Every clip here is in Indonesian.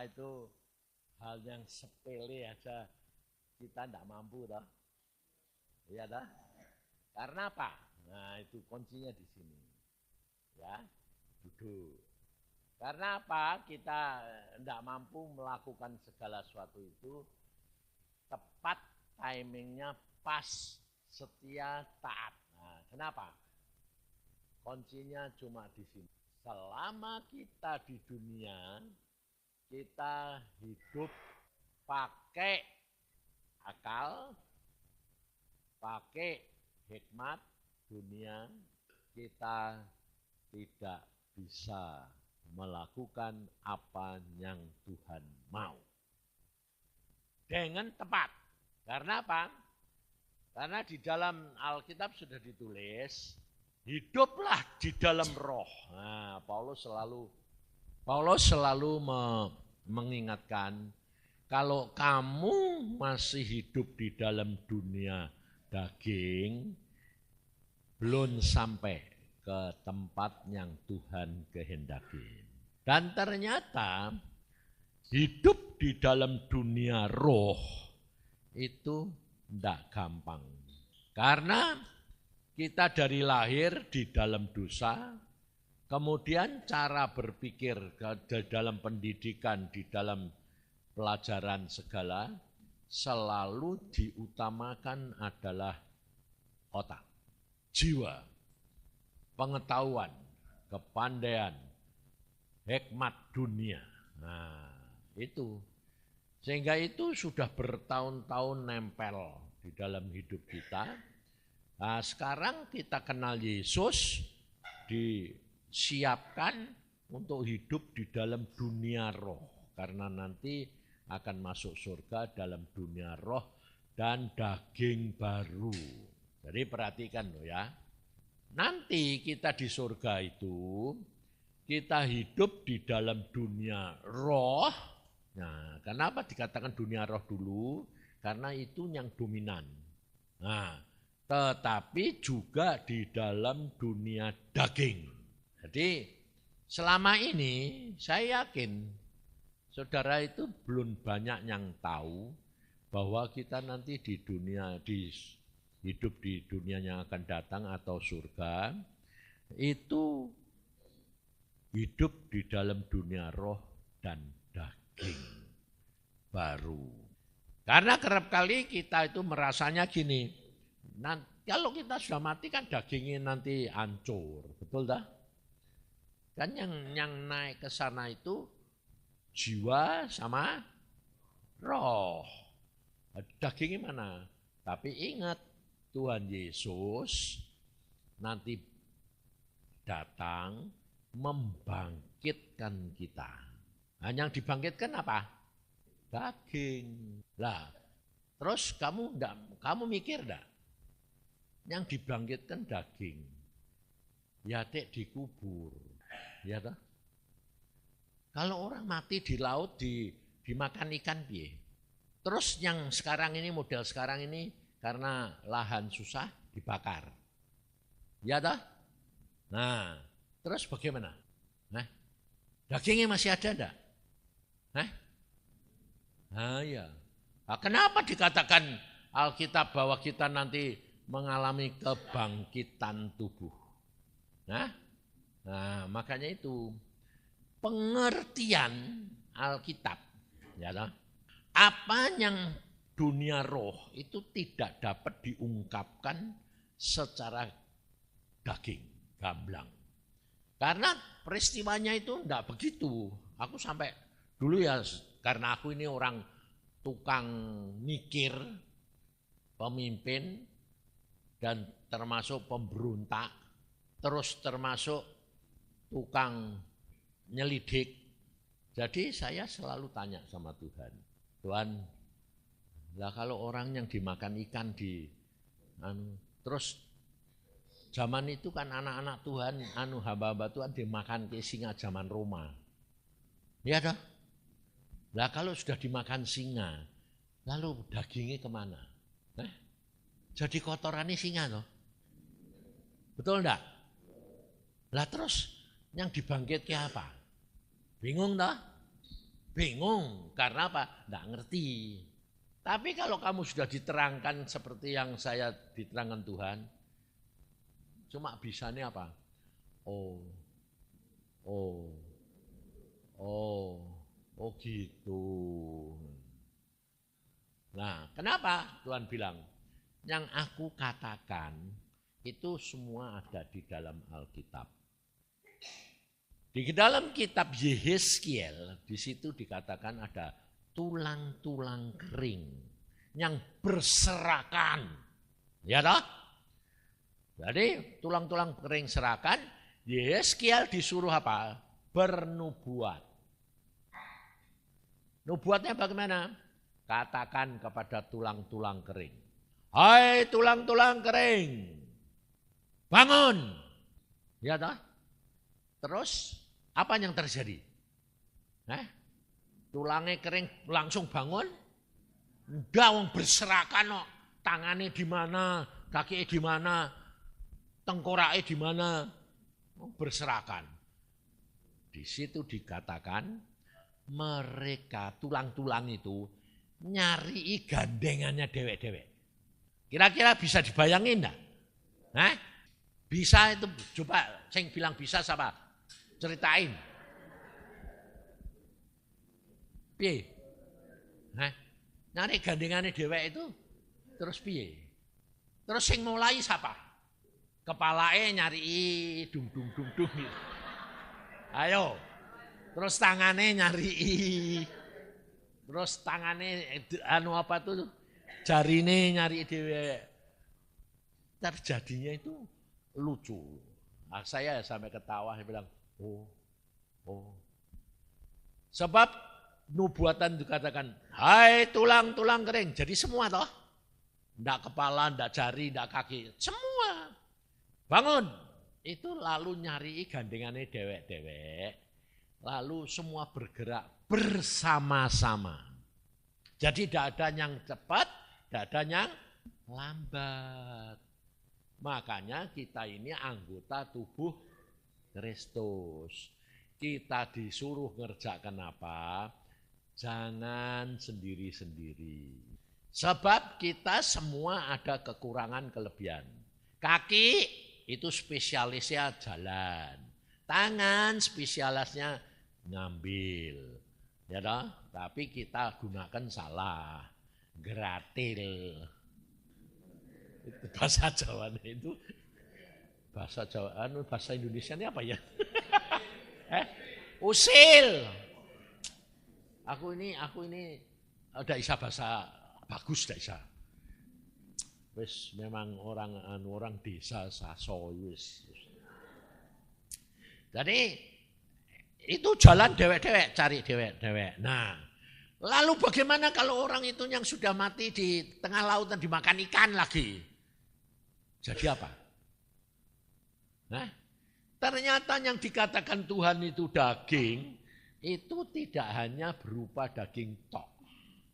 itu hal yang sepele aja kita tidak mampu toh. Iya toh? Karena apa? Nah, itu kuncinya di sini. Ya, duduk. Karena apa? Kita tidak mampu melakukan segala sesuatu itu tepat, timingnya pas, setia, taat. Nah, kenapa? Kuncinya cuma di sini. Selama kita di dunia, kita hidup pakai akal, pakai hikmat dunia, kita tidak bisa melakukan apa yang Tuhan mau. Dengan tepat. Karena apa? Karena di dalam Alkitab sudah ditulis, hiduplah di dalam roh. Nah, Paulus selalu mengingatkan, kalau kamu masih hidup di dalam dunia daging, belum sampai ke tempat yang Tuhan kehendaki. Dan ternyata hidup di dalam dunia roh itu tidak gampang. Karena kita dari lahir di dalam dosa, kemudian cara berpikir di dalam pendidikan, di dalam pelajaran segala, selalu diutamakan adalah otak, jiwa, pengetahuan, kepandaian, hikmat dunia. Nah, itu. Sehingga itu sudah bertahun-tahun nempel di dalam hidup kita. Nah, sekarang kita kenal Yesus, disiapkan untuk hidup di dalam dunia roh. Karena nanti akan masuk surga dalam dunia roh dan daging baru. Jadi perhatikan loh ya. Nanti kita di surga itu, kita hidup di dalam dunia roh. Nah, kenapa dikatakan dunia roh dulu? Karena itu yang dominan. Nah, tetapi juga di dalam dunia daging. Jadi selama ini saya yakin saudara itu belum banyak yang tahu bahwa kita nanti di dunia, hidup di dunia yang akan datang atau surga, itu hidup di dalam dunia roh dan daging baru. Karena kerap kali kita itu merasanya gini, kalau kita sudah mati kan dagingnya nanti hancur, betul dah? Kan yang naik ke sana itu jiwa sama roh. Dagingnya mana? Tapi ingat, Tuhan Yesus nanti datang membangkitkan kita. Nah, yang dibangkitkan apa? Daging. Lah, terus kamu mikir enggak? Yang dibangkitkan daging. Ya dek dikubur. Ya toh? Kalau orang mati di laut dimakan ikan piye? Terus yang sekarang ini, model sekarang ini, karena lahan susah dibakar. Ya toh? Nah, terus bagaimana? Nah, dagingnya masih ada enggak? Nah, ya. Nah, kenapa dikatakan Alkitab bahwa kita nanti mengalami kebangkitan tubuh? Nah, makanya itu pengertian Alkitab, ya toh? Apa yang dunia roh itu tidak dapat diungkapkan secara daging, gamblang. Karena peristiwanya itu enggak begitu. Aku sampai dulu ya, karena aku ini orang tukang mikir, pemimpin, dan termasuk pemberontak, terus termasuk tukang nyelidik. Jadi saya selalu tanya sama Tuhan, Tuhan, lah kalau orang yang dimakan ikan terus zaman itu kan anak-anak Tuhan, hamba-hamba Tuhan dimakan ke singa zaman Roma. Ya dah. Lah kalau sudah dimakan singa, lalu dagingnya kemana? Jadi kotorannya singa loh. Betul enggak? Lah terus yang dibangkitkan apa? Bingung dah? bingung. Karena apa? Tidak ngerti. Tapi kalau kamu sudah diterangkan seperti yang saya diterangkan Tuhan, cuma bisanya apa? Oh gitu. Nah, kenapa Tuhan bilang, yang aku katakan itu semua ada di dalam Alkitab. Di dalam kitab Yehezkiel, di situ dikatakan ada tulang-tulang kering yang berserakan. Ya toh? Jadi tulang-tulang kering serakan, Yehezkiel disuruh apa? Bernubuat. Nubuatnya bagaimana? Katakan kepada tulang-tulang kering. Hai tulang-tulang kering, bangun. Ya toh? Terus apa yang terjadi? Tulangnya kering langsung bangun? Enggak, wong berserakan kok. Tangannya di mana, kakinya di mana, tengkoraknya di mana, berserakan. Di situ dikatakan mereka tulang-tulang itu nyari gandengannya dewek-dewek. Kira-kira bisa dibayangin enggak? Bisa itu, coba sing bilang bisa siapa? Ceritain. Piye? Nyari gandengannya dewek itu terus piye? Terus sing mulai siapa? Kepalanya nyari dung. Ayo. Terus tangannya nyari. Terus tangannya apa tuh? Jarine nyari dewek. Terjadinya itu lucu. Nah, saya sampai ketawa, saya bilang, oh. Sebab nubuatan dikatakan, hai tulang-tulang kering. Jadi semua toh. Ndak kepala, ndak jari, ndak kaki. Semua. Bangun. Itu lalu nyari gandengannya dewek-dewek. Lalu semua bergerak bersama-sama. Jadi tidak ada yang cepat, tidak ada yang lambat. Makanya kita ini anggota tubuh Kristus. Kita disuruh ngerjakan apa? Jangan sendiri-sendiri. Sebab kita semua ada kekurangan kelebihan. Kaki itu spesialisnya jalan. Tangan spesialisnya ngambil. Ya toh? Tapi kita gunakan salah. Gratil. Itu bahasa Jawa itu. Bahasa Jawa, bahasa Indonesia ini apa ya? Usil. Aku ini ada isa bahasa bagus dak isa. Wis memang orang desa saso wis. Jadi itu jalan dewek-dewek, cari dewek-dewek. Nah, lalu bagaimana kalau orang itu yang sudah mati di tengah lautan dimakan ikan lagi? Jadi apa? Ternyata yang dikatakan Tuhan itu daging, itu tidak hanya berupa daging tok,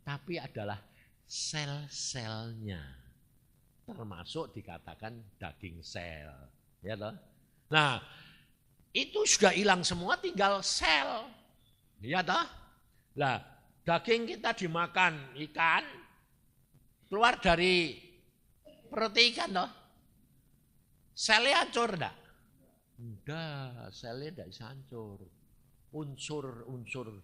tapi adalah sel-selnya. Termasuk dikatakan daging sel. Ya toh? Nah, itu sudah hilang semua, tinggal sel. Ya toh? Nah, daging kita dimakan ikan, keluar dari perut ikan toh. Selnya hancur enggak? Enggak, selnya enggak bisa hancur. Unsur-unsur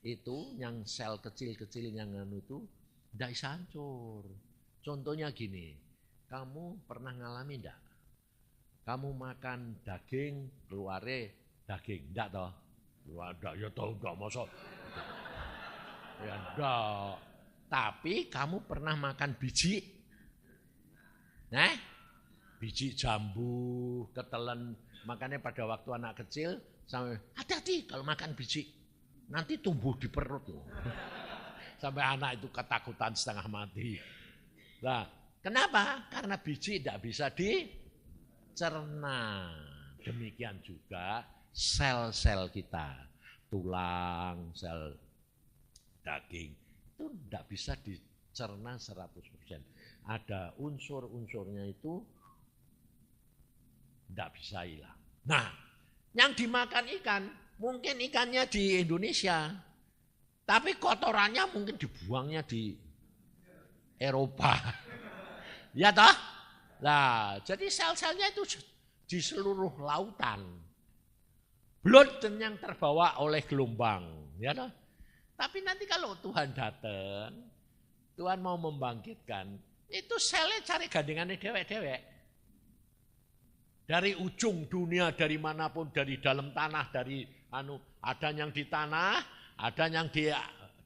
itu yang sel kecil-kecil yang itu enggak bisa hancur. Contohnya gini, kamu pernah ngalami enggak? Kamu makan daging, keluarnya daging, enggak toh? Enggak, ya toh enggak, masa? Ya enggak. Tapi kamu pernah makan biji? Biji jambu, ketelan. Makanya pada waktu anak kecil, sampai hati-hati kalau makan biji. Nanti tumbuh di perut loh. Sampai anak itu ketakutan setengah mati. Nah, kenapa? Karena biji tidak bisa dicerna. Demikian juga sel-sel kita. Tulang, sel daging. Itu tidak bisa dicerna 100%. Ada unsur-unsurnya itu tidak bisa hilang. Nah, yang dimakan ikan, mungkin ikannya di Indonesia. Tapi kotorannya mungkin dibuangnya di Eropa. Ya toh? Nah, jadi sel-selnya itu di seluruh lautan. Blood yang terbawa oleh gelombang. Ya toh? Tapi nanti kalau Tuhan datang, Tuhan mau membangkitkan, itu selnya cari gandengannya dewek-dewek. Dari ujung dunia, dari manapun, dari dalam tanah, dari ada yang di tanah, ada yang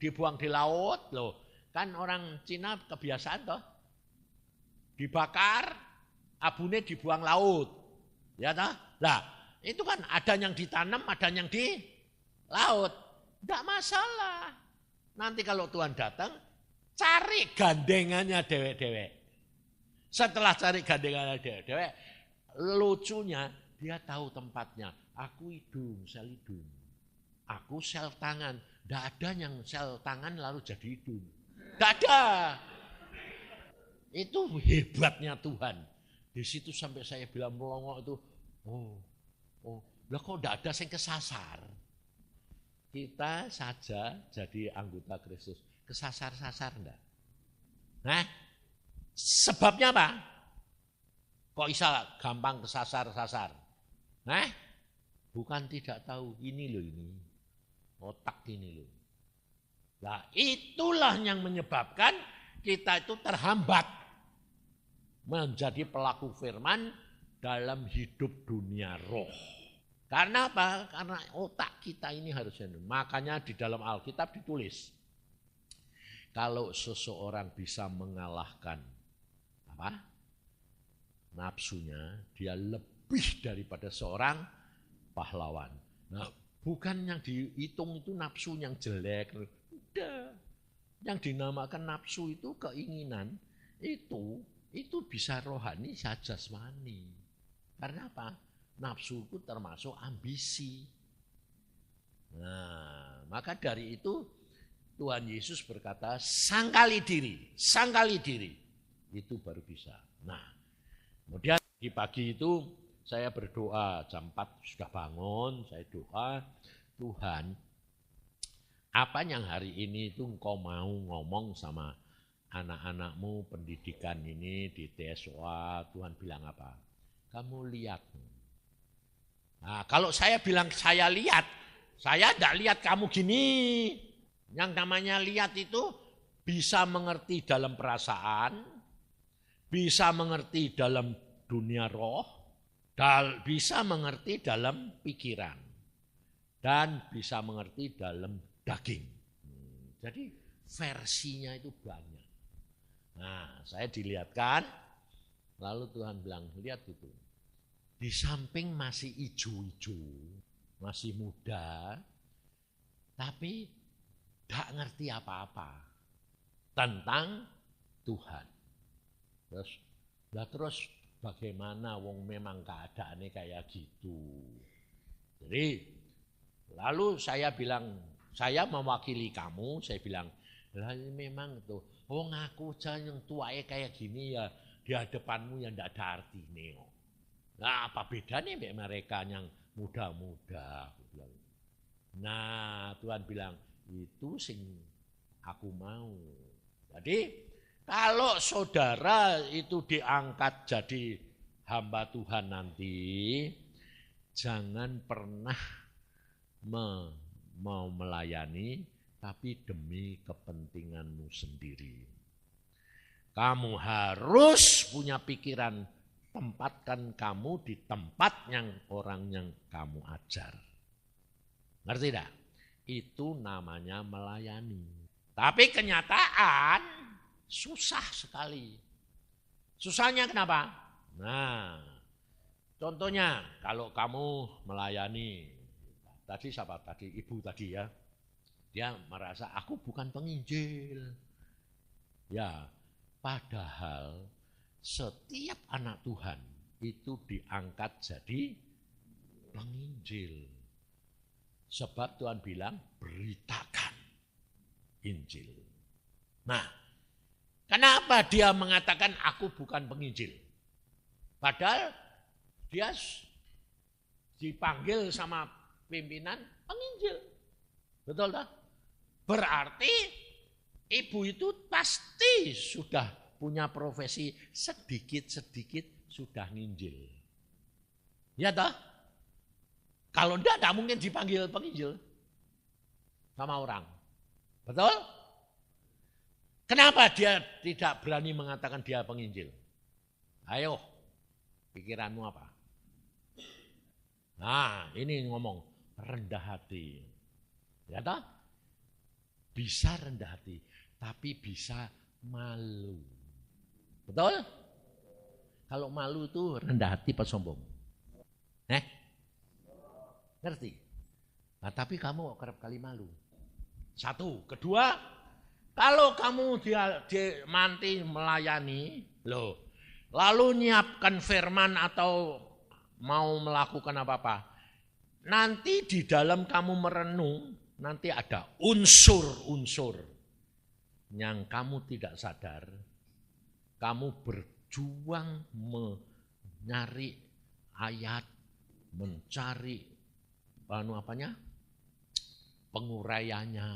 dibuang di laut. Loh, kan orang Cina kebiasaan toh. Dibakar, abunya dibuang laut. Ya toh? Lah, itu kan ada yang ditanam, ada yang di laut. Tidak masalah. Nanti kalau Tuhan datang, cari gandengannya dewek-dewek. Setelah cari gandengannya dewek-dewek, lucunya dia tahu tempatnya. Aku hidung, sel hidung. Aku sel tangan. Tidak ada yang sel tangan lalu jadi hidung. Tidak ada. Itu hebatnya Tuhan. Di situ sampai saya bilang melongok itu, lah kok tidak ada yang kesasar. Kita saja jadi anggota Kristus, kesasar-sasar enggak? Nah, sebabnya apa? Kok bisa gampang kesasar-sasar? Nah, bukan tidak tahu, ini loh ini, otak ini loh. Nah, itulah yang menyebabkan kita itu terhambat menjadi pelaku firman dalam hidup dunia roh. Karena apa? Karena otak kita ini harusnya. Makanya di dalam Alkitab ditulis, kalau seseorang bisa mengalahkan nafsunya, dia lebih daripada seorang pahlawan. Nah, bukan yang dihitung itu nafsu yang jelek. Udah. Yang dinamakan nafsu itu keinginan, itu bisa rohani saja jasmani. Karena apa? Nafsu itu termasuk ambisi. Nah, maka dari itu Tuhan Yesus berkata, sangkali diri, itu baru bisa. Nah, kemudian di pagi itu saya berdoa, jam 4 sudah bangun, saya doa, Tuhan, apa yang hari ini itu Engkau mau ngomong sama anak-anakmu pendidikan ini di TSOA, Tuhan bilang apa? Kamu lihat. Nah, kalau saya bilang saya lihat, saya tidak lihat kamu gini. Yang namanya lihat itu bisa mengerti dalam perasaan, bisa mengerti dalam dunia roh, bisa mengerti dalam pikiran, dan bisa mengerti dalam daging. Jadi versinya itu banyak. Nah, saya dilihatkan, lalu Tuhan bilang, lihat itu. Di samping masih hijau-hijau, masih muda, tapi tidak ngerti apa-apa tentang Tuhan. Terus bagaimana wong memang keadaannya kayak gitu. Jadi lalu saya bilang, saya mewakili kamu, saya bilang, lah ini memang tuh, wong aku aja yang tuanya kayak gini ya, di hadapanmu yang tidak ada artinya. Nah, apa bedanya mereka yang muda-muda? Nah, Tuhan bilang, itu sing aku mau. Jadi, kalau saudara itu diangkat jadi hamba Tuhan nanti, jangan pernah mau melayani, tapi demi kepentinganmu sendiri. Kamu harus punya pikiran, tempatkan kamu di tempat yang orang yang kamu ajar. Ngerti tidak? Itu namanya melayani. Tapi kenyataan susah sekali. Susahnya kenapa? Nah, contohnya kalau kamu melayani, tadi siapa tadi? Ibu tadi ya. Dia merasa aku bukan penginjil. Ya, padahal setiap anak Tuhan itu diangkat jadi penginjil. Sebab Tuhan bilang beritakan Injil. Nah, kenapa dia mengatakan aku bukan penginjil? Padahal dia dipanggil sama pimpinan penginjil. Betul tak? Berarti ibu itu pasti sudah punya profesi sedikit-sedikit sudah nginjil. Ya toh? Kalau enggak mungkin dipanggil penginjil sama orang. Betul? Kenapa dia tidak berani mengatakan dia penginjil? Ayo, pikiranmu apa? Nah, ini ngomong rendah hati. Ya toh? Bisa rendah hati, tapi bisa malu. Betul? Kalau malu itu rendah hati apa sombong? Ngerti? Nah, tapi kamu kerap kali malu. Satu. Kedua, kalau kamu manti melayani, lalu nyiapkan firman atau mau melakukan apa-apa, nanti di dalam kamu merenung, nanti ada unsur-unsur yang kamu tidak sadar. Kamu berjuang mencari ayat, mencari penguraiannya.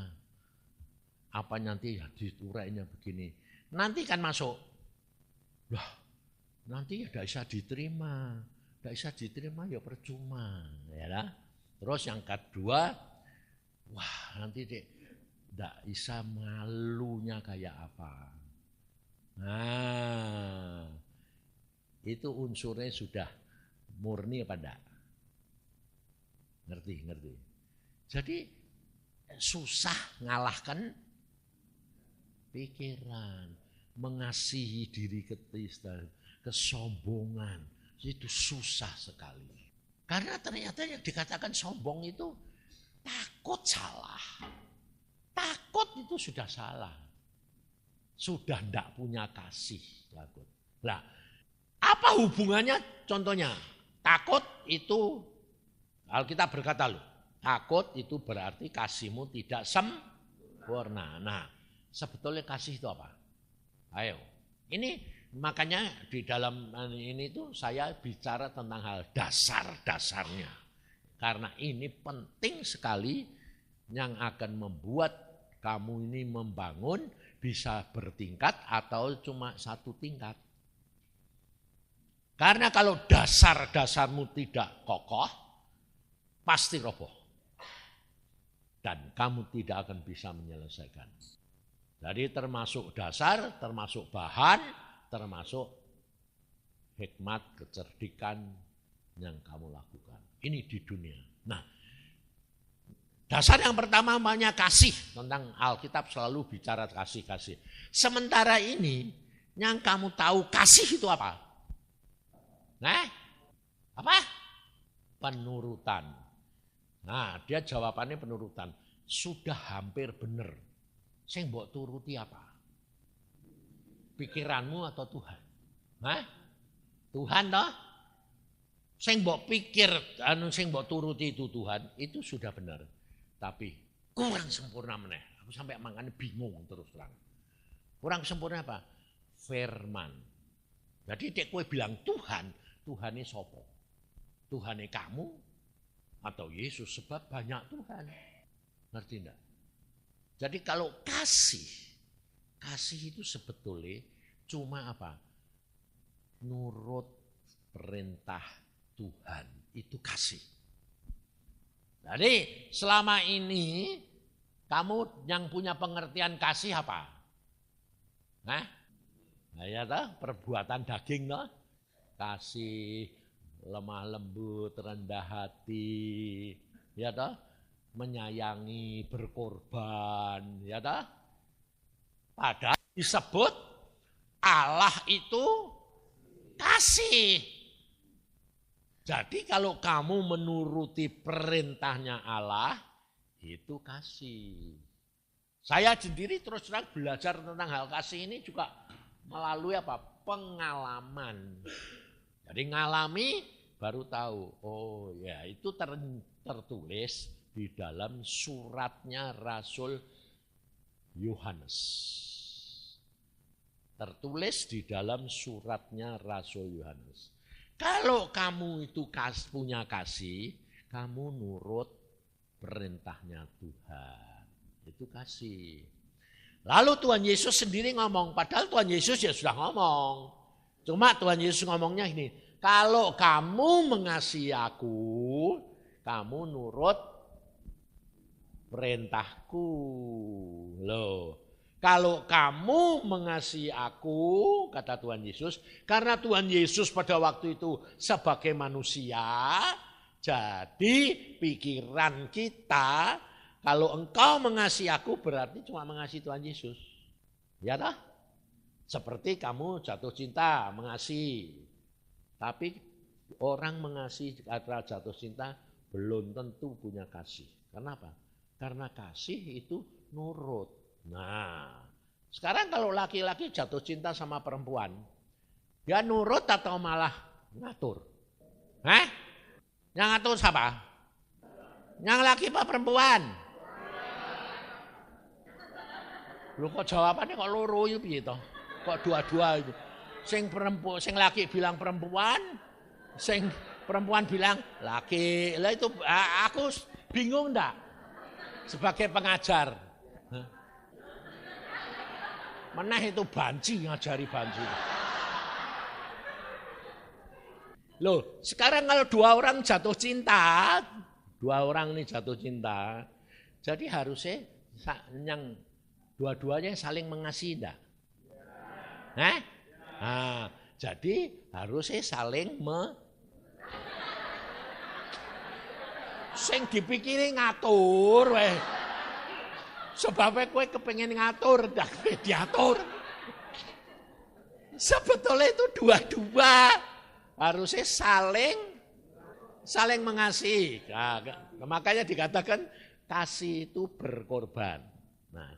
Apa nanti diurainya begini. Nanti kan masuk. Wah, nanti tidak bisa diterima. Tidak bisa diterima ya percuma. Ya lah. Terus yang kedua, wah nanti tidak bisa malunya kayak apa. Nah, itu unsurnya sudah murni apa enggak? Ngerti. Jadi susah ngalahkan pikiran, mengasihi diri kesombongan. Itu susah sekali. Karena ternyata yang dikatakan sombong itu takut salah. Takut itu sudah salah. Sudah tidak punya kasih. Takut. Nah, apa hubungannya contohnya? Takut itu, Alkitab berkata takut itu berarti kasihmu tidak sempurna. Nah, sebetulnya kasih itu apa? Ayo, ini makanya di dalam ini tuh saya bicara tentang hal dasar-dasarnya. Karena ini penting sekali yang akan membuat kamu ini membangun bisa bertingkat atau cuma satu tingkat. Karena kalau dasar-dasarmu tidak kokoh, pasti roboh. Dan kamu tidak akan bisa menyelesaikan. Jadi termasuk dasar, termasuk bahan, termasuk hikmat, kecerdikan yang kamu lakukan. Ini di dunia. Nah, dasar yang pertama namanya kasih. Tentang Alkitab selalu bicara kasih-kasih. Sementara ini, yang kamu tahu kasih itu apa? Nah, apa? Penurutan. Nah, dia jawabannya penurutan. Sudah hampir benar. Sing mbok turuti apa? Pikiranmu atau Tuhan? Hah? Tuhan toh? Sing mbok pikir, sing mbok turuti itu Tuhan, itu sudah benar. Tapi kurang sempurna meneh. Aku sampai makanya bingung terus terang. Kurang sempurna apa? Firman. Jadi dek kowe bilang Tuhan, Tuhane sapa? Tuhane kamu atau Yesus, sebab banyak Tuhan. Ngerti enggak? Jadi kalau kasih itu sebetulnya cuma apa? Nurut perintah Tuhan, itu kasih. Jadi selama ini kamu yang punya pengertian kasih apa? Nah ya toh, perbuatan daging toh. Kasih, lemah lembut, rendah hati, ya toh, menyayangi, berkorban, ya toh. Padahal disebut Allah itu kasih. Jadi kalau kamu menuruti perintahnya Allah, itu kasih. Saya sendiri terus terang belajar tentang hal kasih ini juga melalui apa? Pengalaman. Jadi ngalami baru tahu, oh ya itu tertulis di dalam suratnya Rasul Yohanes. Tertulis di dalam suratnya Rasul Yohanes. Kalau kamu itu punya kasih, kamu nurut perintahnya Tuhan. Itu itu kasih. Lalu Tuhan Yesus sendiri ngomong, padahal Tuhan Yesus ya sudah ngomong. Cuma Tuhan Yesus ngomongnya ini, kalau kamu mengasihi aku, kamu nurut perintahku. Loh, kalau kamu mengasihi aku, kata Tuhan Yesus, karena Tuhan Yesus pada waktu itu sebagai manusia, jadi pikiran kita, kalau engkau mengasihi aku berarti cuma mengasihi Tuhan Yesus. Ya dah? Seperti kamu jatuh cinta, mengasihi. Tapi orang mengasihi atau jatuh cinta belum tentu punya kasih. Kenapa? Karena kasih itu nurut. Nah, sekarang kalau laki-laki jatuh cinta sama perempuan, dia nurut atau malah ngatur? Yang ngatur siapa? Yang laki apa perempuan? Lu kok jawabannya kok loro itu piye toh? Kok dua-dua itu? Sing perempuan, sing laki bilang perempuan, sing perempuan bilang laki. Lah itu aku bingung enggak? Sebagai pengajar. Meneh itu banci, ngajari banci. Loh, sekarang kalau dua orang jatuh cinta, jadi harusnya yang dua-duanya saling mengasihi enggak? Nah, jadi harusnya saling sing dipikiri ngatur weh. Sebabnya kowe kepengen ngatur, dah diatur. Sebetulnya itu dua-dua harusnya saling mengasihi. Nah, makanya dikatakan kasih itu berkorban. Nah,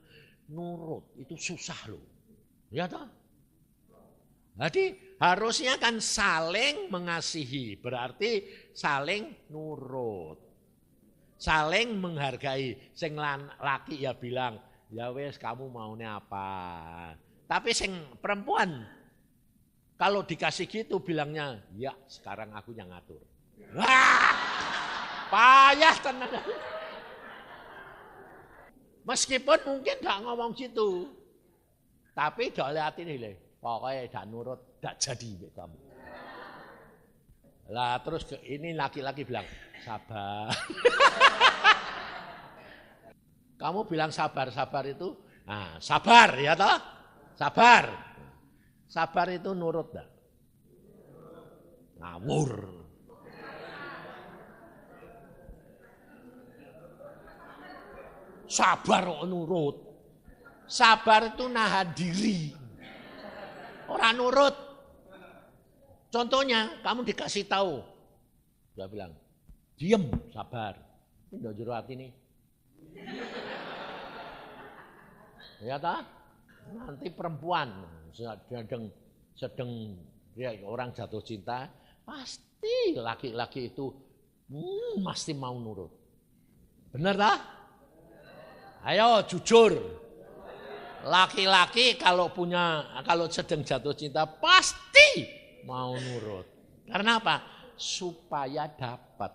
nurut itu susah loh. Ya toh? Jadi harusnya kan saling mengasihi, berarti saling nurut. Saling menghargai. Sing laki ya bilang, ya wes kamu maunya apa. Tapi sing perempuan kalau dikasih gitu bilangnya, ya sekarang aku yang ngatur. Wah, payah tenan. Meskipun mungkin gak ngomong gitu. Tapi gak lihat ini leh. Pokoknya gak nurut, gak jadi kamu. Lah terus ini laki-laki bilang, sabar. Kamu bilang sabar itu, nah, sabar ya toh? Sabar. Sabar itu nurut gak? Ngawur. Sabar kok nurut. Sabar itu nahan diri. Orang nurut. Contohnya, kamu dikasih tahu. Dia bilang, diem, sabar. Ini udah jero hati nih. Ya tak? Nanti perempuan sedang ya, orang jatuh cinta, pasti laki-laki itu pasti mau nurut. Benar tak? Ayo jujur. Laki-laki kalau sedang jatuh cinta pasti mau nurut. Karena apa? Supaya dapat.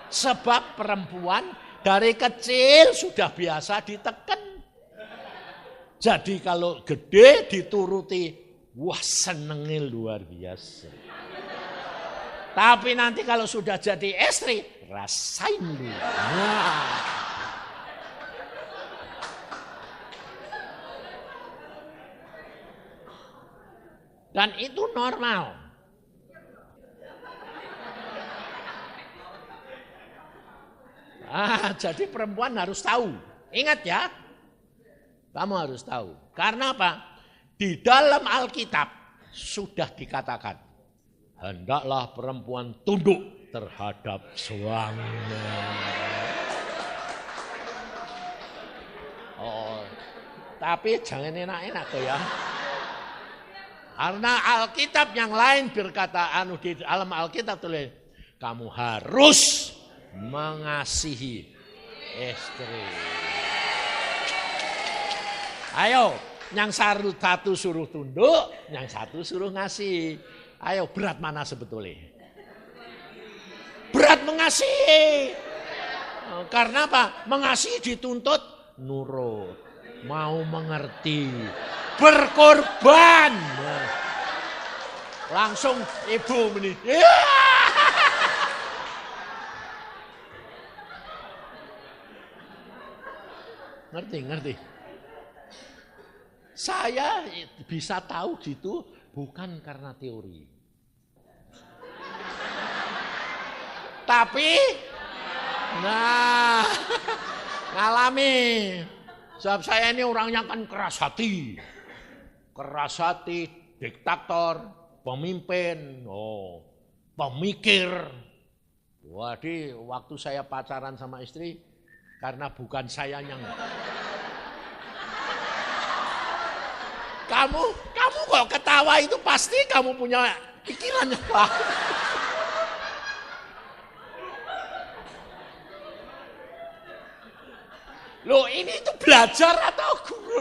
Sebab perempuan dari kecil sudah biasa ditekan. Jadi kalau gede dituruti, wah senengnya luar biasa. Tapi nanti kalau sudah jadi istri, rasain dulu. Nah. Dan itu normal. Jadi perempuan harus tahu. Ingat ya, kamu harus tahu. Karena apa? Di dalam Alkitab sudah dikatakan, hendaklah perempuan tunduk terhadap suaminya. Oh, tapi jangan enak-enak tuh ya. Karena Alkitab yang lain berkata, di dalam Alkitab tulis, kamu harus mengasihi istri. Ayo, yang satu suruh tunduk, yang satu suruh ngasih. Ayo, berat mana sebetulnya? Berat mengasihi. Karena apa? Mengasihi dituntut nurut, mau mengerti, berkorban. Langsung ibu ini. Ngerti. Saya bisa tahu gitu bukan karena teori. Tapi ngalami. Sebab saya ini orangnya kan keras hati, diktator, pemimpin, pemikir. Jadi waktu saya pacaran sama istri, karena bukan saya yang kamu kok ketawa itu pasti kamu punya pikirannya Pak. Loh ini itu belajar atau guru?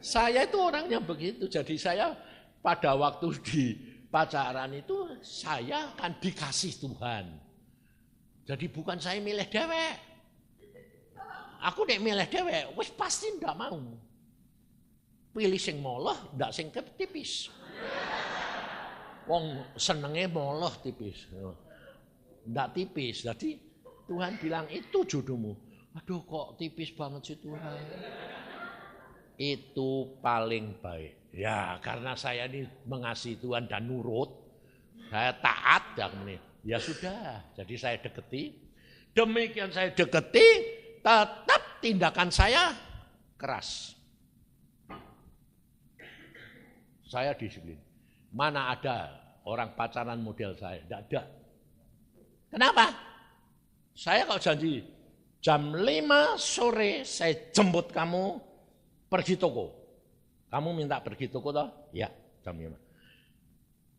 Saya itu orangnya begitu, jadi saya pada waktu di pacaran itu saya kan dikasih Tuhan. Jadi bukan saya milih dewek. Aku nek milih dewek, wis pasti ndak mau. Pilih sing moloh, ndak sing tipis. Wong senenge moloh tipis. Ndak tipis. Jadi Tuhan bilang itu jodohmu. Aduh kok tipis banget sih Tuhan. Itu paling baik. Ya karena saya ini mengasihi Tuhan dan nurut. Saya taat dan ya sudah. Jadi saya deketi. Demikian saya deketi. Tetap tindakan saya keras. Saya disiplin. Mana ada orang pacaran model saya? Tidak ada. Kenapa? Saya kalau janji jam 5 sore saya jemput kamu pergi toko. Kamu minta pergi toko toh? Ya, jam 5.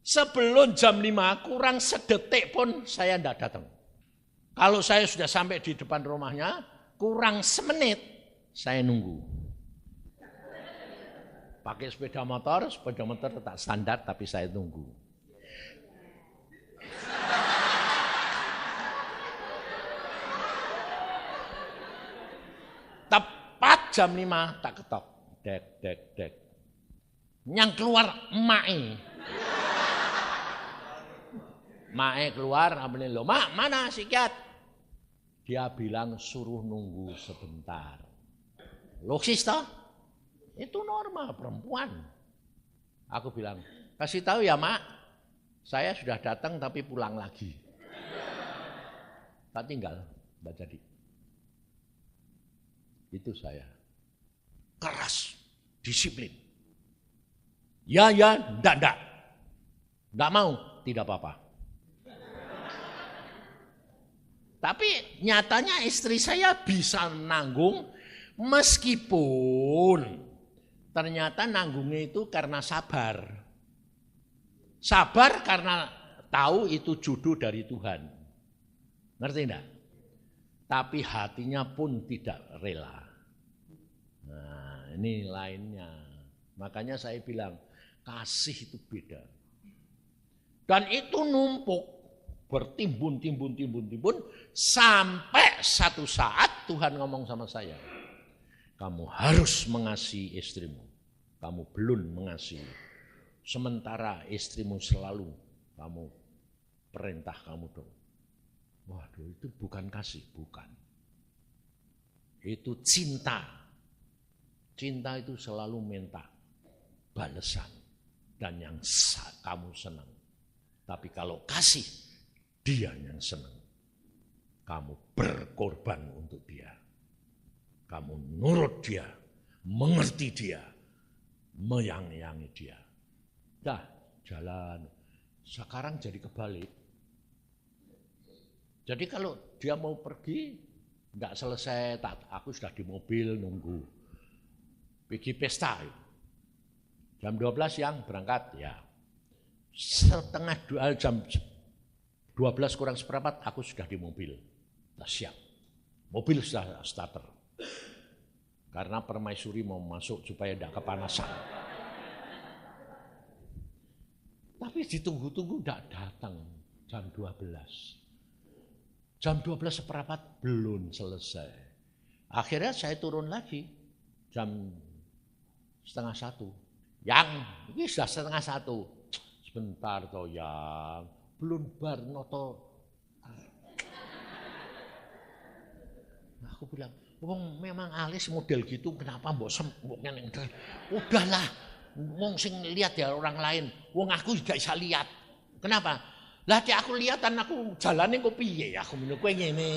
Sebelum jam 5 kurang sedetik pun saya tidak datang. Kalau saya sudah sampai di depan rumahnya, kurang semenit saya nunggu. Pakai sepeda motor tetap standar tapi saya tunggu. Tepat jam 5 tak ketok. Dek. Yang keluar mae. Mae keluar, lo, Mak, mana psikiat? Dia bilang suruh nunggu sebentar. Logis toh? Itu normal perempuan. Aku bilang, kasih tahu ya Mak, saya sudah datang tapi pulang lagi. Tak tinggal, tidak jadi. Itu saya. Keras, disiplin. Ya, enggak. Enggak mau, tidak apa-apa. Tapi nyatanya istri saya bisa nanggung meskipun ternyata nanggungnya itu karena sabar. Sabar karena tahu itu jodoh dari Tuhan. Ngerti enggak? Tapi hatinya pun tidak rela. Nah, ini lainnya. Makanya saya bilang, kasih itu beda. Dan itu numpuk. Bertimbun sampai satu saat Tuhan ngomong sama saya, kamu harus mengasihi istrimu, kamu belum mengasihi. Sementara istrimu selalu kamu perintah kamu dong. Waduh itu bukan kasih, bukan. Itu cinta. Cinta itu selalu minta balasan dan yang kamu senang. Tapi kalau kasih, dia yang senang. Kamu berkorban untuk dia. Kamu nurut dia, mengerti dia, menyayangi dia. Dah, jalan. Sekarang jadi kebalik. Jadi kalau dia mau pergi, enggak selesai, aku sudah di mobil nunggu. Pergi pesta. Jam 12 siang berangkat, ya. Setengah 2 jam 12 kurang seperempat aku sudah di mobil. Sudah siap. Mobil sudah starter. Karena permaisuri mau masuk supaya tidak kepanasan. Tapi ditunggu-tunggu tidak datang jam 12. Jam 12 seperempat belum selesai. Akhirnya saya turun lagi jam 12:30. Yang, ini sudah 12:30. Sebentar toh yang, belum bar noto. Aku bilang, wong memang alis model gitu, kenapa mbok sempuknya ning udahlah, wong sing lihat ya orang lain, wong aku juga bisa lihat. Kenapa? Lah aku lihatan aku jalane kok piye aku meneh kowe ngene.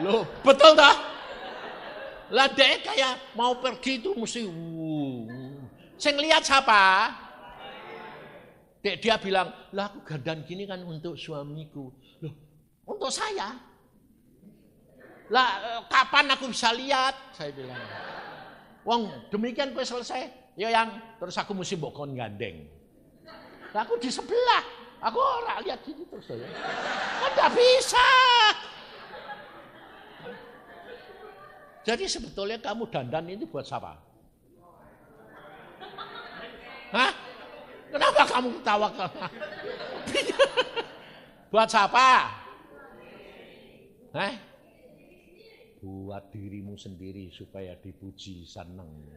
Loh, betul dah? Lah dek kayak mau pergi itu mesti sing lihat siapa? Dek dia bilang, lah aku gandan gini kan untuk suamiku. Loh, untuk saya? Lah kapan aku bisa lihat? Saya bilang. Wong demikian kowe selesai. Ya yang terus aku mesti mbok kon gandeng. Lah aku di sebelah. Aku ora lihat gitu terus ya. Kan enggak bisa. Jadi sebetulnya kamu dandan itu buat siapa? Hah? Kenapa kamu ketawa? Buat siapa? Hah? Buat dirimu sendiri supaya dipuji, seneng.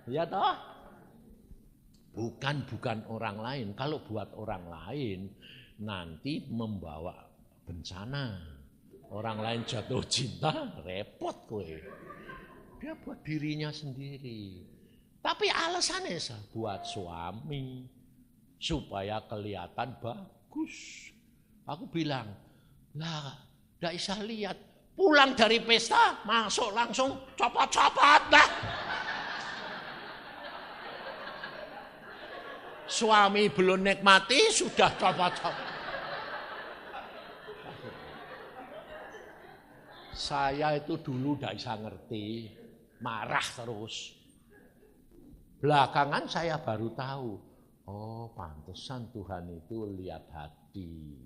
Ya toh? Bukan orang lain. Kalau buat orang lain nanti membawa bencana. Orang lain jatuh cinta, repot kowe. Dia buat dirinya sendiri. Tapi alasannya buat suami supaya kelihatan bagus. Aku bilang, lah, ndak bisa lihat. Pulang dari pesta, masuk langsung copot-copot lah. Suami belum nikmati, sudah copot-copot. Saya itu dulu ndak bisa ngerti, marah terus. Belakangan saya baru tahu, oh pantesan Tuhan itu lihat hati.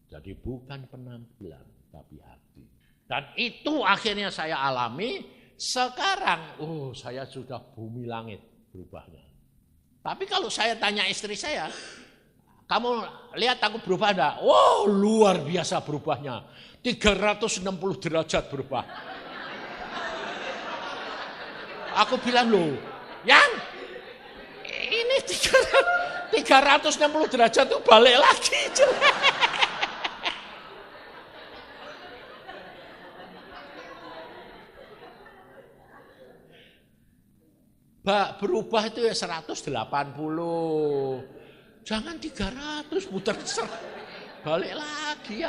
Jadi bukan penampilan, tapi hati. Dan itu akhirnya saya alami, sekarang saya sudah bumi langit berubahnya. Tapi kalau saya tanya istri saya, kamu lihat aku berubah enggak? Wow, luar biasa berubahnya. 360 derajat berubah. Aku bilang loh, yang ini 360 derajat itu balik lagi. Berubah itu ya 180. Jangan 300 putar balik lagi ya.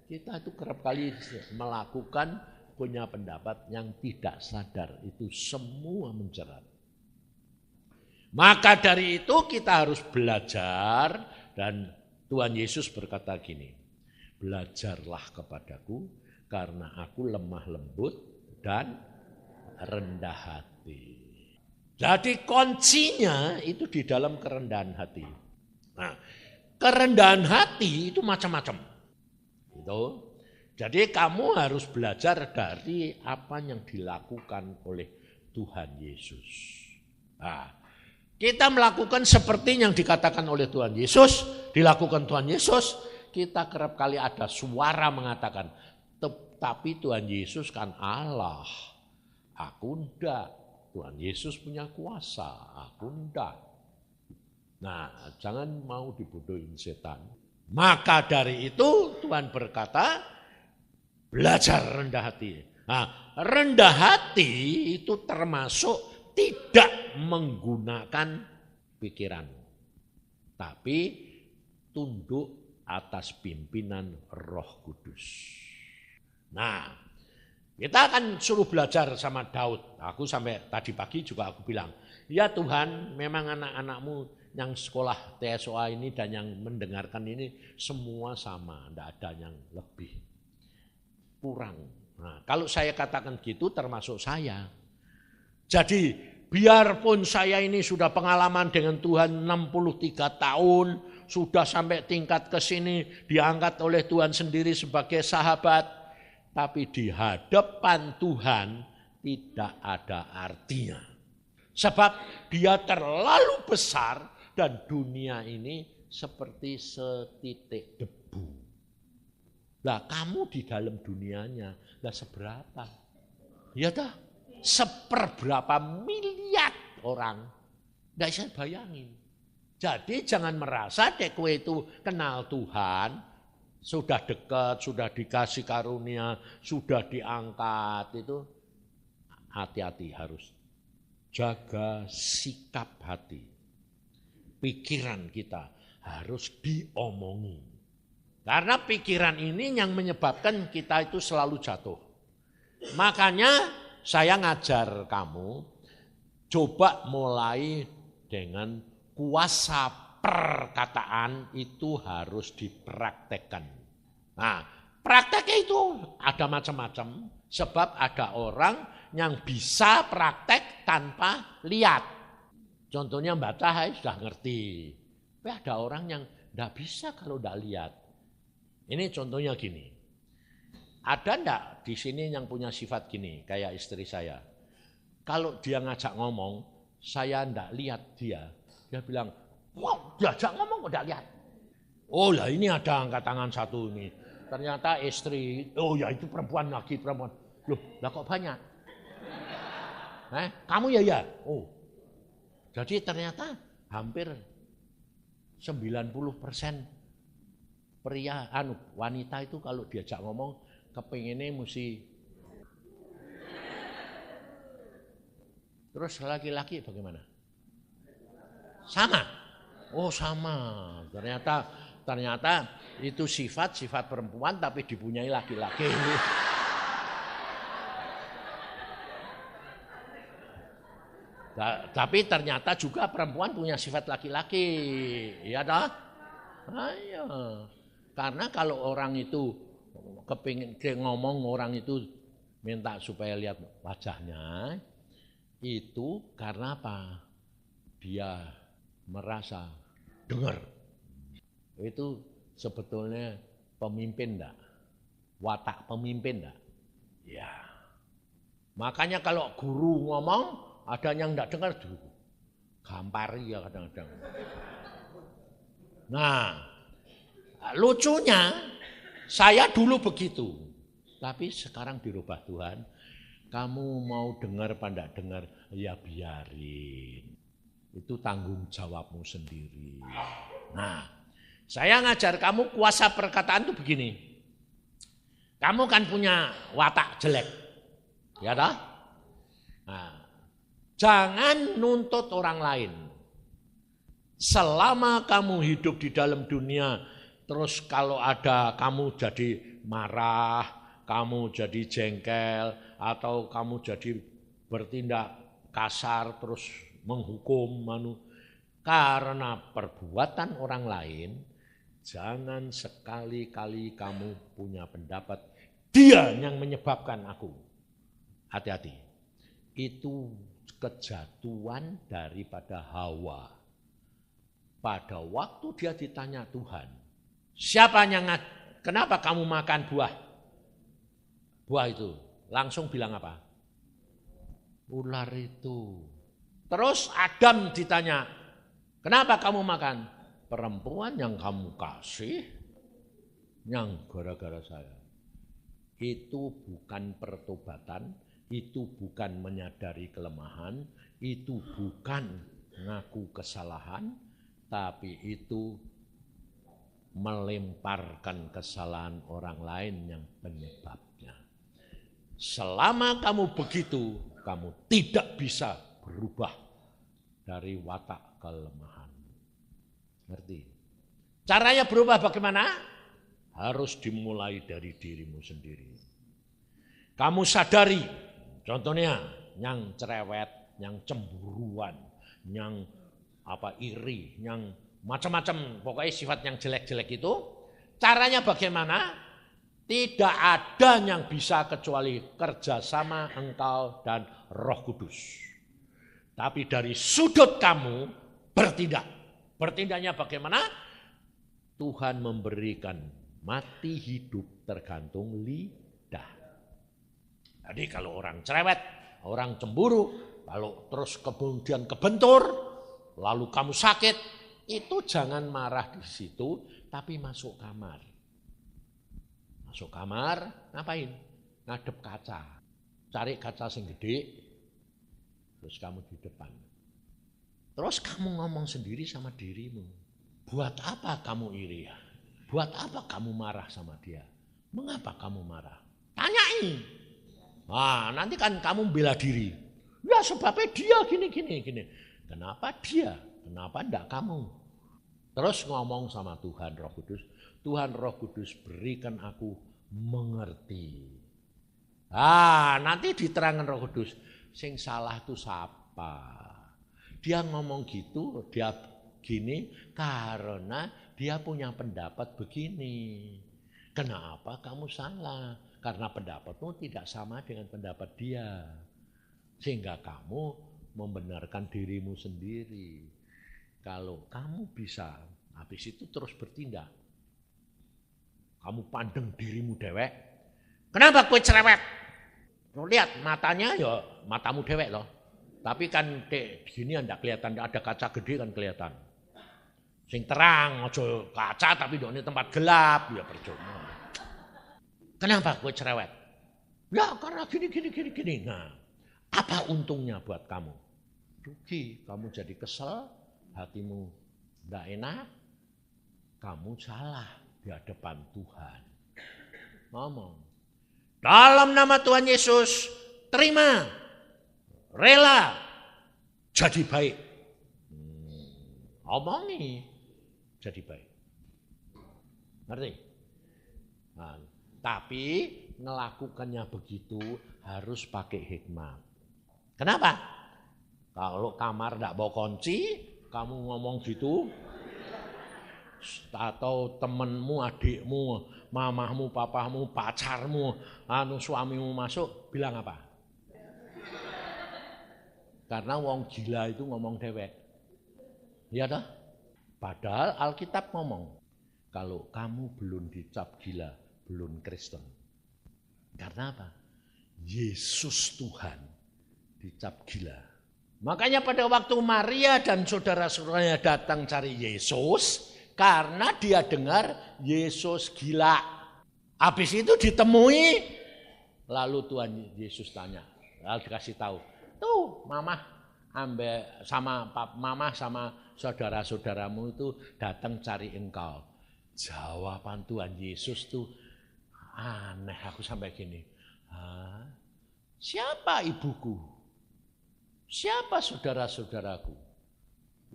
Kita itu kerap kali melakukan punya pendapat yang tidak sadar, itu semua menjerat. Maka dari itu kita harus belajar, dan Tuhan Yesus berkata gini, belajarlah kepadaku karena aku lemah lembut dan rendah hati. Jadi kuncinya itu di dalam kerendahan hati. Nah, kerendahan hati itu macam-macam. Gitu. Jadi kamu harus belajar dari apa yang dilakukan oleh Tuhan Yesus. Nah, kita melakukan seperti yang dikatakan oleh Tuhan Yesus, dilakukan Tuhan Yesus, kita kerap kali ada suara mengatakan, tapi Tuhan Yesus kan Allah, aku enggak. Tuhan Yesus punya kuasa, aku enggak. Nah, jangan mau dibodohin setan. Maka dari itu Tuhan berkata, belajar rendah hati. Nah, rendah hati itu termasuk tidak menggunakan pikiran, tapi tunduk atas pimpinan Roh Kudus. Nah, kita akan suruh belajar sama Daud. Aku sampai tadi pagi juga aku bilang, ya Tuhan, memang anak-anakmu yang sekolah TSOA ini dan yang mendengarkan ini semua sama, tidak ada yang lebih kurang. Nah, kalau saya katakan gitu termasuk saya. Jadi biarpun saya ini sudah pengalaman dengan Tuhan 63 tahun, sudah sampai tingkat ke sini diangkat oleh Tuhan sendiri sebagai sahabat, tapi di hadapan Tuhan tidak ada artinya. Sebab dia terlalu besar dan dunia ini seperti setitik debu. Lah kamu di dalam dunianya, lah seberapa? Ya dah, seperberapa miliar orang. Nggak bisa bayangin. Jadi jangan merasa dek kowe itu kenal Tuhan, sudah dekat, sudah dikasih karunia, sudah diangkat itu. Hati-hati harus jaga sikap hati. Pikiran kita harus diomongi. Karena pikiran ini yang menyebabkan kita itu selalu jatuh. Makanya saya ngajar kamu, coba mulai dengan kuasa perkataan itu harus dipraktekkan. Nah, prakteknya itu ada macam-macam. Sebab ada orang yang bisa praktek tanpa lihat. Contohnya baca sudah ngerti. Tapi ada orang yang tidak bisa kalau tidak lihat. Ini contohnya gini. Ada enggak di sini yang punya sifat gini, kayak istri saya. Kalau dia ngajak ngomong, saya enggak lihat dia. Dia bilang, wow, diajak ngomong kok enggak lihat. Oh lah ini ada angkat tangan satu ini. Ternyata istri, oh ya itu perempuan lagi, perempuan. Loh, lah kok banyak? Kamu ya? Oh. Jadi ternyata hampir 90% pria, wanita itu kalau diajak ngomong, kepinginnya mesti. Terus laki-laki bagaimana? Sama. Oh sama. Ternyata itu sifat perempuan tapi dipunyai laki-laki. Tapi ternyata juga perempuan punya sifat laki-laki. Iya dah? Ayo. Karena kalau orang itu kepingin ngomong, orang itu minta supaya lihat wajahnya, itu karena apa? Dia merasa dengar. Itu sebetulnya pemimpin enggak? Watak pemimpin enggak? Ya. Makanya kalau guru ngomong, ada yang enggak dengar dulu. Gampari ya kadang-kadang. Nah, lucunya saya dulu begitu. Tapi sekarang dirubah Tuhan. Kamu mau dengar apa enggak dengar, ya biarin. Itu tanggung jawabmu sendiri. Nah, saya ngajar kamu kuasa perkataan itu begini. Kamu kan punya watak jelek. Ya toh? Nah, jangan nuntut orang lain. Selama kamu hidup di dalam dunia, terus kalau ada kamu jadi marah, kamu jadi jengkel, atau kamu jadi bertindak kasar, terus menghukum karena perbuatan orang lain, jangan sekali-kali kamu punya pendapat, dia yang menyebabkan aku. Hati-hati. Itu kejatuhan daripada Hawa. Pada waktu dia ditanya Tuhan, siapa yang kenapa kamu makan buah itu? Langsung bilang apa? Ular itu. Terus Adam ditanya, kenapa kamu makan? Perempuan yang kamu kasih, yang gara-gara saya. Itu bukan pertobatan, itu bukan menyadari kelemahan, itu bukan ngaku kesalahan, tapi itu melemparkan kesalahan orang lain yang penyebabnya. Selama kamu begitu, kamu tidak bisa berubah dari watak kelemahan. Ngerti? Caranya berubah bagaimana? Harus dimulai dari dirimu sendiri. Kamu sadari, contohnya yang cerewet, yang cemburuan, yang iri, yang macam-macam, pokoknya sifat yang jelek-jelek itu, caranya bagaimana? Tidak ada yang bisa kecuali kerjasama engkau dan Roh Kudus. Tapi dari sudut kamu bertindak. Bertindaknya bagaimana? Tuhan memberikan mati hidup tergantung lidah. Jadi kalau orang cerewet, orang cemburu, lalu terus kemudian kebentur, lalu kamu sakit, itu jangan marah di situ, tapi masuk kamar. Masuk kamar, ngapain? Ngadep kaca. Cari kaca yang gede, terus kamu di depan. Terus kamu ngomong sendiri sama dirimu. Buat apa kamu iri? Buat apa kamu marah sama dia? Mengapa kamu marah? Tanyain. Nah, nanti kan kamu bela diri. Ya sebabnya dia gini. Kenapa dia? Kenapa enggak kamu? Terus ngomong sama Tuhan Roh Kudus. Tuhan Roh Kudus berikan aku mengerti. Nanti diterangkan Roh Kudus. Sing salah itu siapa? Dia ngomong gitu, dia gini karena dia punya pendapat begini. Kenapa kamu salah? Karena pendapatmu tidak sama dengan pendapat dia. Sehingga kamu membenarkan dirimu sendiri. Kalau kamu bisa, habis itu terus bertindak. Kamu pandang dirimu dewek. Kenapa kowe cerewet? Lihat matanya ya matamu dewek loh. Tapi kan gini enggak kelihatan, ada kaca gede kan kelihatan. Sing terang, aja kaca tapi ini tempat gelap, ya percuma. Kenapa gue cerewet? Ya karena gini. Nah, apa untungnya buat kamu? Rugi, kamu jadi kesel, hatimu enggak enak, kamu salah di hadapan Tuhan. Ngomong. Dalam nama Tuhan Yesus, terima. Rela jadi baik. Omongi jadi baik. Ngerti? Nah, tapi melakukannya begitu harus pakai hikmat. Kenapa? Kalau kamar enggak bawa kunci, kamu ngomong gitu, atau temenmu, adikmu, mamahmu, papahmu, pacarmu, suamimu masuk, bilang apa? Karena wong gila itu ngomong dewek. Iya toh? Padahal Alkitab ngomong, kalau kamu belum dicap gila, belum Kristen. Karena apa? Yesus Tuhan dicap gila. Makanya pada waktu Maria dan saudara-saudaranya datang cari Yesus, karena dia dengar Yesus gila. Habis itu ditemui, lalu Tuhan Yesus tanya, lalu dikasih tahu. Tuh, mama sama saudara-saudaramu itu datang cari engkau. Jawaban Tuhan Yesus tuh aneh, aku sampai gini. Siapa ibuku? Siapa saudara-saudaraku?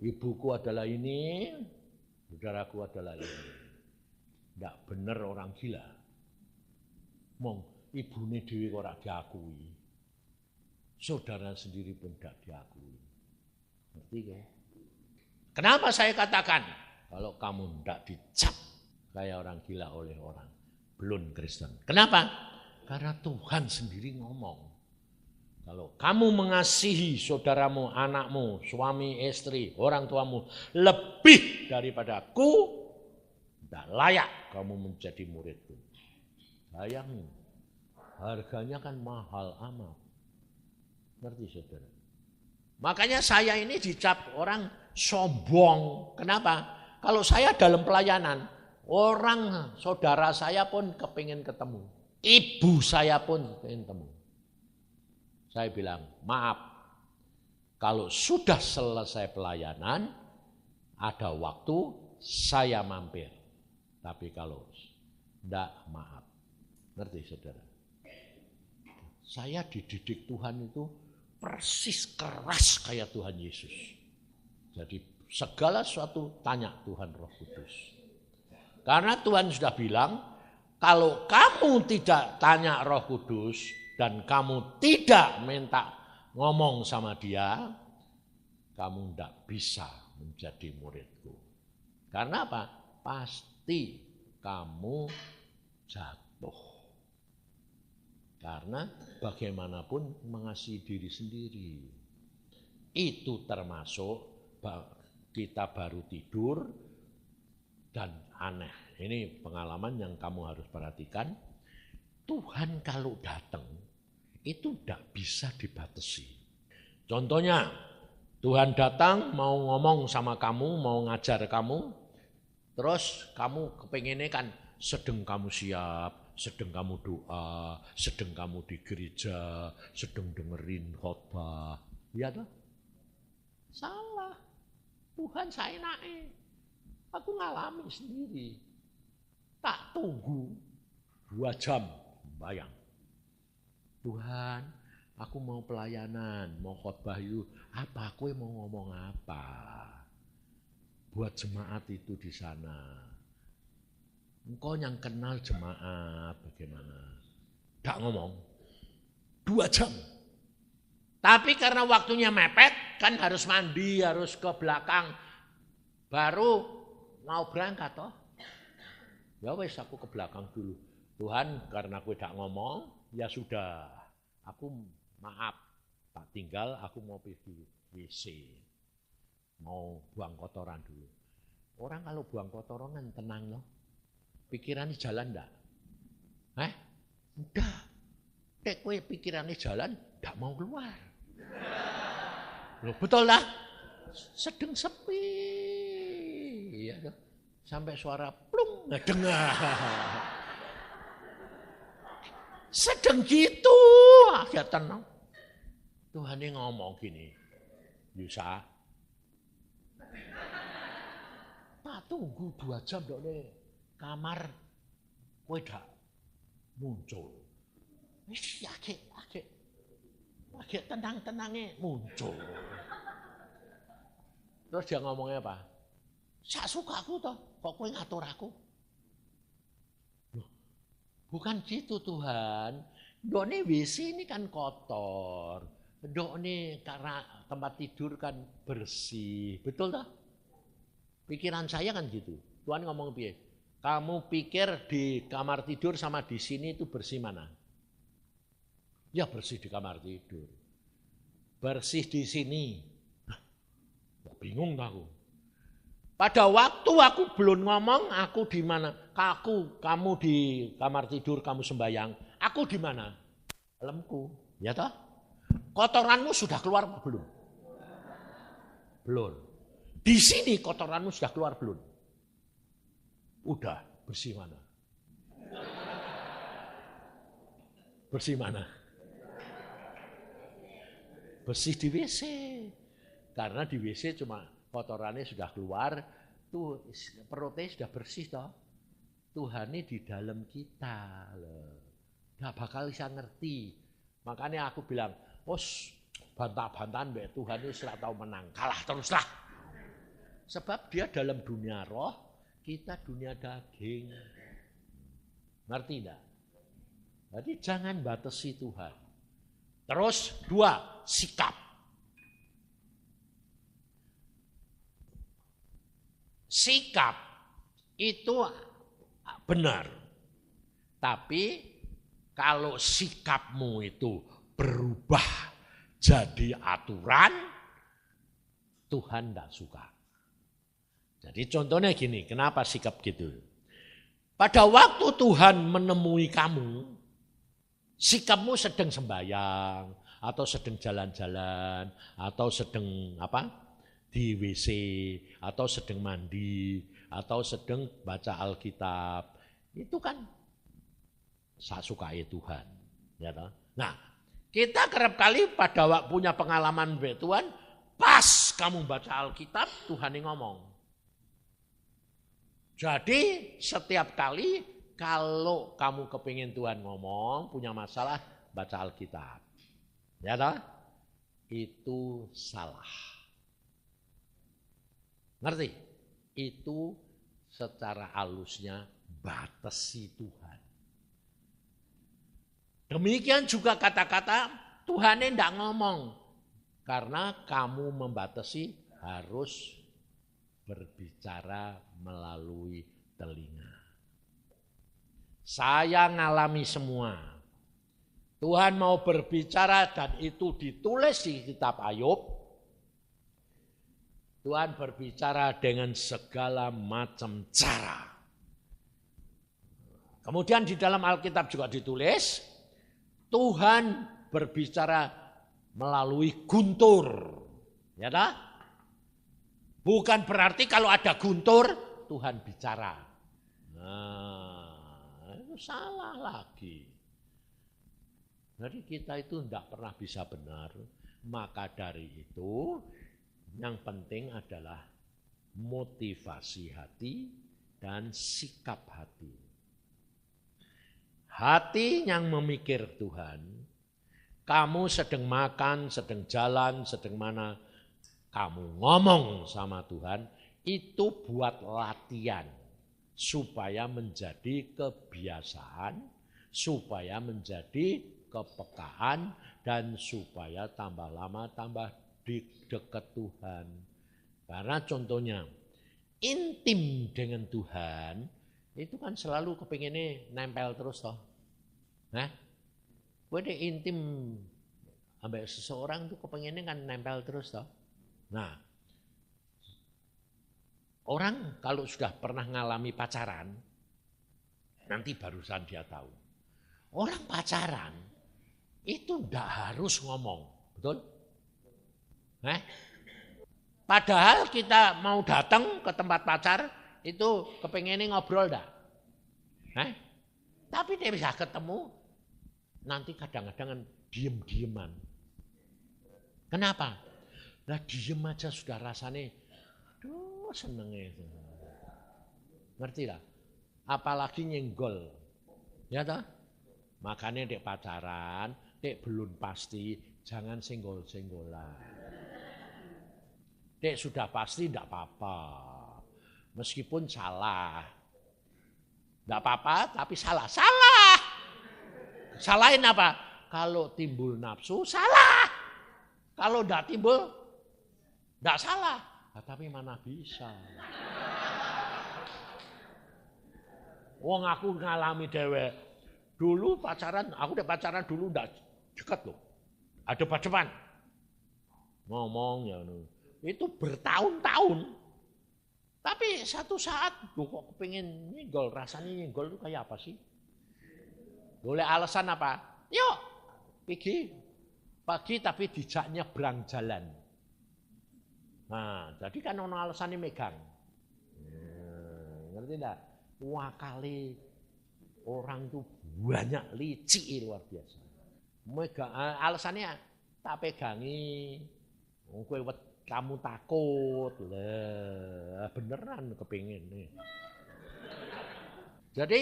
Ibuku adalah ini, saudaraku adalah ini. Enggak bener orang gila. Mong ibune dhewe kok ora diakui. Saudara sendiri pun tidak diakui. Ngerti kan? Kenapa saya katakan kalau kamu tidak dicap kayak orang gila oleh orang belum Kristen? Kenapa? Karena Tuhan sendiri ngomong. Kalau kamu mengasihi saudaramu, anakmu, suami, istri, orang tuamu lebih daripada aku, tidak layak kamu menjadi muridku. Sayang, harganya kan mahal amat. Ngerti saudara? Makanya saya ini dicap orang sombong. Kenapa? Kalau saya dalam pelayanan, orang saudara saya pun kepingin ketemu. Ibu saya pun kepingin ketemu. Saya bilang, maaf. Kalau sudah selesai pelayanan, ada waktu saya mampir. Tapi kalau enggak, maaf. Ngerti saudara? Saya dididik Tuhan itu persis keras kayak Tuhan Yesus. Jadi segala sesuatu tanya Tuhan Roh Kudus. Karena Tuhan sudah bilang, kalau kamu tidak tanya Roh Kudus dan kamu tidak minta ngomong sama dia, kamu tidak bisa menjadi muridku. Karena apa? Pasti kamu jatuh. Karena bagaimanapun mengasihi diri sendiri. Itu termasuk kita baru tidur dan aneh. Ini pengalaman yang kamu harus perhatikan. Tuhan kalau datang itu tidak bisa dibatasi. Contohnya, Tuhan datang mau ngomong sama kamu, mau ngajar kamu, terus kamu kepengennya kan sedang kamu siap, sedang kamu doa, sedang kamu di gereja, sedang dengerin khotbah. Iya toh? Salah. Tuhan saya naik. Aku ngalami sendiri. Tak tunggu 2 jam. Bayang. Tuhan, aku mau pelayanan, mau khotbah yuk. Apa aku mau ngomong apa? Buat jemaat itu di sana. Engkau yang kenal jemaat bagaimana? Tak ngomong. 2 jam. Tapi karena waktunya mepet, kan harus mandi, harus ke belakang. Baru mau berangkat toh. Ya wes aku ke belakang dulu. Tuhan karena aku tidak ngomong, ya sudah. Aku maaf, tak tinggal aku mau pergi WC. Mau buang kotoran dulu. Orang kalau buang kotoran kan tenang loh. Pikirannya jalan enggak? Udah. Nek kowe pikirannya jalan, enggak mau keluar. Loh, betul lah. Sedang sepi. Iya toh. Sampai suara plung ngedengar. Sedang gitu, agak tenang. Tuhan ini ngomong gini, Yusa, tak tunggu 2 jam dok nih, kamar kowe dak muncul. Wis agak tenang-tenangnya muncul. Terus dia ngomongnya apa? Sak sukaku toh, kok kowe ngatur aku? Loh, bukan gitu Tuhan. Ndok nih WC ini kan kotor. Ndok nih karena tempat tidur kan bersih. Betul toh? Pikiran saya kan gitu. Tuhan ngomong piye? Kamu pikir di kamar tidur sama di sini itu bersih mana? Ya bersih di kamar tidur. Bersih di sini. Bingung aku. Pada waktu aku belum ngomong, aku di mana? Kamu di kamar tidur, kamu sembahyang. Aku di mana? Dalamku. Ya toh? Kotoranmu sudah keluar belum? Belum. Di sini kotoranmu sudah keluar belum? Udah. Bersih mana? Bersih mana? Bersih di WC. Karena di WC cuma kotorannya sudah keluar, tuh perutnya sudah bersih toh. Tuhan ini di dalam kita loh. Gak bakal bisa ngerti. Makanya aku bilang, bantah-bantahan mbak Tuhan ini sudah tahu menang. Kalah teruslah. Sebab dia dalam dunia roh, kita dunia daging. Ngerti enggak? Jadi jangan batasi Tuhan. Terus 2, sikap. Sikap itu benar. Tapi kalau sikapmu itu berubah jadi aturan, Tuhan tidak suka. Jadi contohnya gini, kenapa sikap gitu? Pada waktu Tuhan menemui kamu, sikapmu sedang sembahyang, atau sedang jalan-jalan, atau sedang di WC, atau sedang mandi, atau sedang baca Alkitab. Itu kan saya sukai Tuhan. Ya toh? Nah, kita kerap kali pada waktu punya pengalaman dengan Tuhan, pas kamu baca Alkitab, Tuhan yang ngomong. Jadi setiap kali kalau kamu kepingin Tuhan ngomong, punya masalah, baca Alkitab. Ya toh? Itu salah. Ngerti? Itu secara halusnya batasi Tuhan. Demikian juga kata-kata Tuhan ini tidak ngomong. Karena kamu membatasi harus berbicara melalui telinga. Saya ngalami semua. Tuhan mau berbicara dan itu ditulis di kitab Ayub. Tuhan berbicara dengan segala macam cara. Kemudian di dalam Alkitab juga ditulis, Tuhan berbicara melalui guntur. Ya dah? Bukan berarti kalau ada guntur Tuhan bicara. Nah, itu salah lagi. Jadi kita itu tidak pernah bisa benar. Maka dari itu yang penting adalah motivasi hati dan sikap hati. Hati yang memikir Tuhan, kamu sedang makan, sedang jalan, sedang mana, kamu ngomong sama Tuhan, itu buat latihan. Supaya menjadi kebiasaan, supaya menjadi kepekaan, dan supaya tambah lama tambah dekat Tuhan. Karena contohnya, intim dengan Tuhan, itu kan selalu kepinginnya nempel terus toh. Nah, gue deh intim sampai seseorang tuh kepinginnya kan nempel terus toh. Nah, orang kalau sudah pernah ngalami pacaran, nanti barusan dia tahu. Orang pacaran itu ndak harus ngomong, betul? Padahal kita mau datang ke tempat pacar, itu kepengennya ngobrol dah. Tapi dia bisa ketemu, nanti kadang-kadang diem-dieman. Kenapa? Nah diem aja sudah rasanya, aduh senengnya itu. Ngerti lah? Apalagi nyenggol. Ya toh? Makanya dek pacaran, dek belum pasti, jangan senggol-senggolan. Dek sudah pasti tidak apa-apa. Meskipun salah. Tidak apa-apa tapi salah. Salah. Salahin apa? Kalau timbul nafsu salah. Kalau tidak timbul tidak salah. Nah, tapi mana bisa. Wong aku ngalami dewek. Dulu pacaran, aku udah pacaran dulu tidak dekat loh. Ada depan. Ngomong ya. Itu bertahun-tahun. Tapi satu saat, kok kepingin nyenggol, rasanya nyenggol itu kayak apa sih? Boleh alasan apa? Yuk, pagi tapi dijak nyebrang jalan. Nah, jadi kan ono alasannya megang. Ngerti enggak? Wah kali orang tuh banyak licik luar biasa. Megang, alasannya tak pegangi, kamu takut, lah beneran kepingin nih. Jadi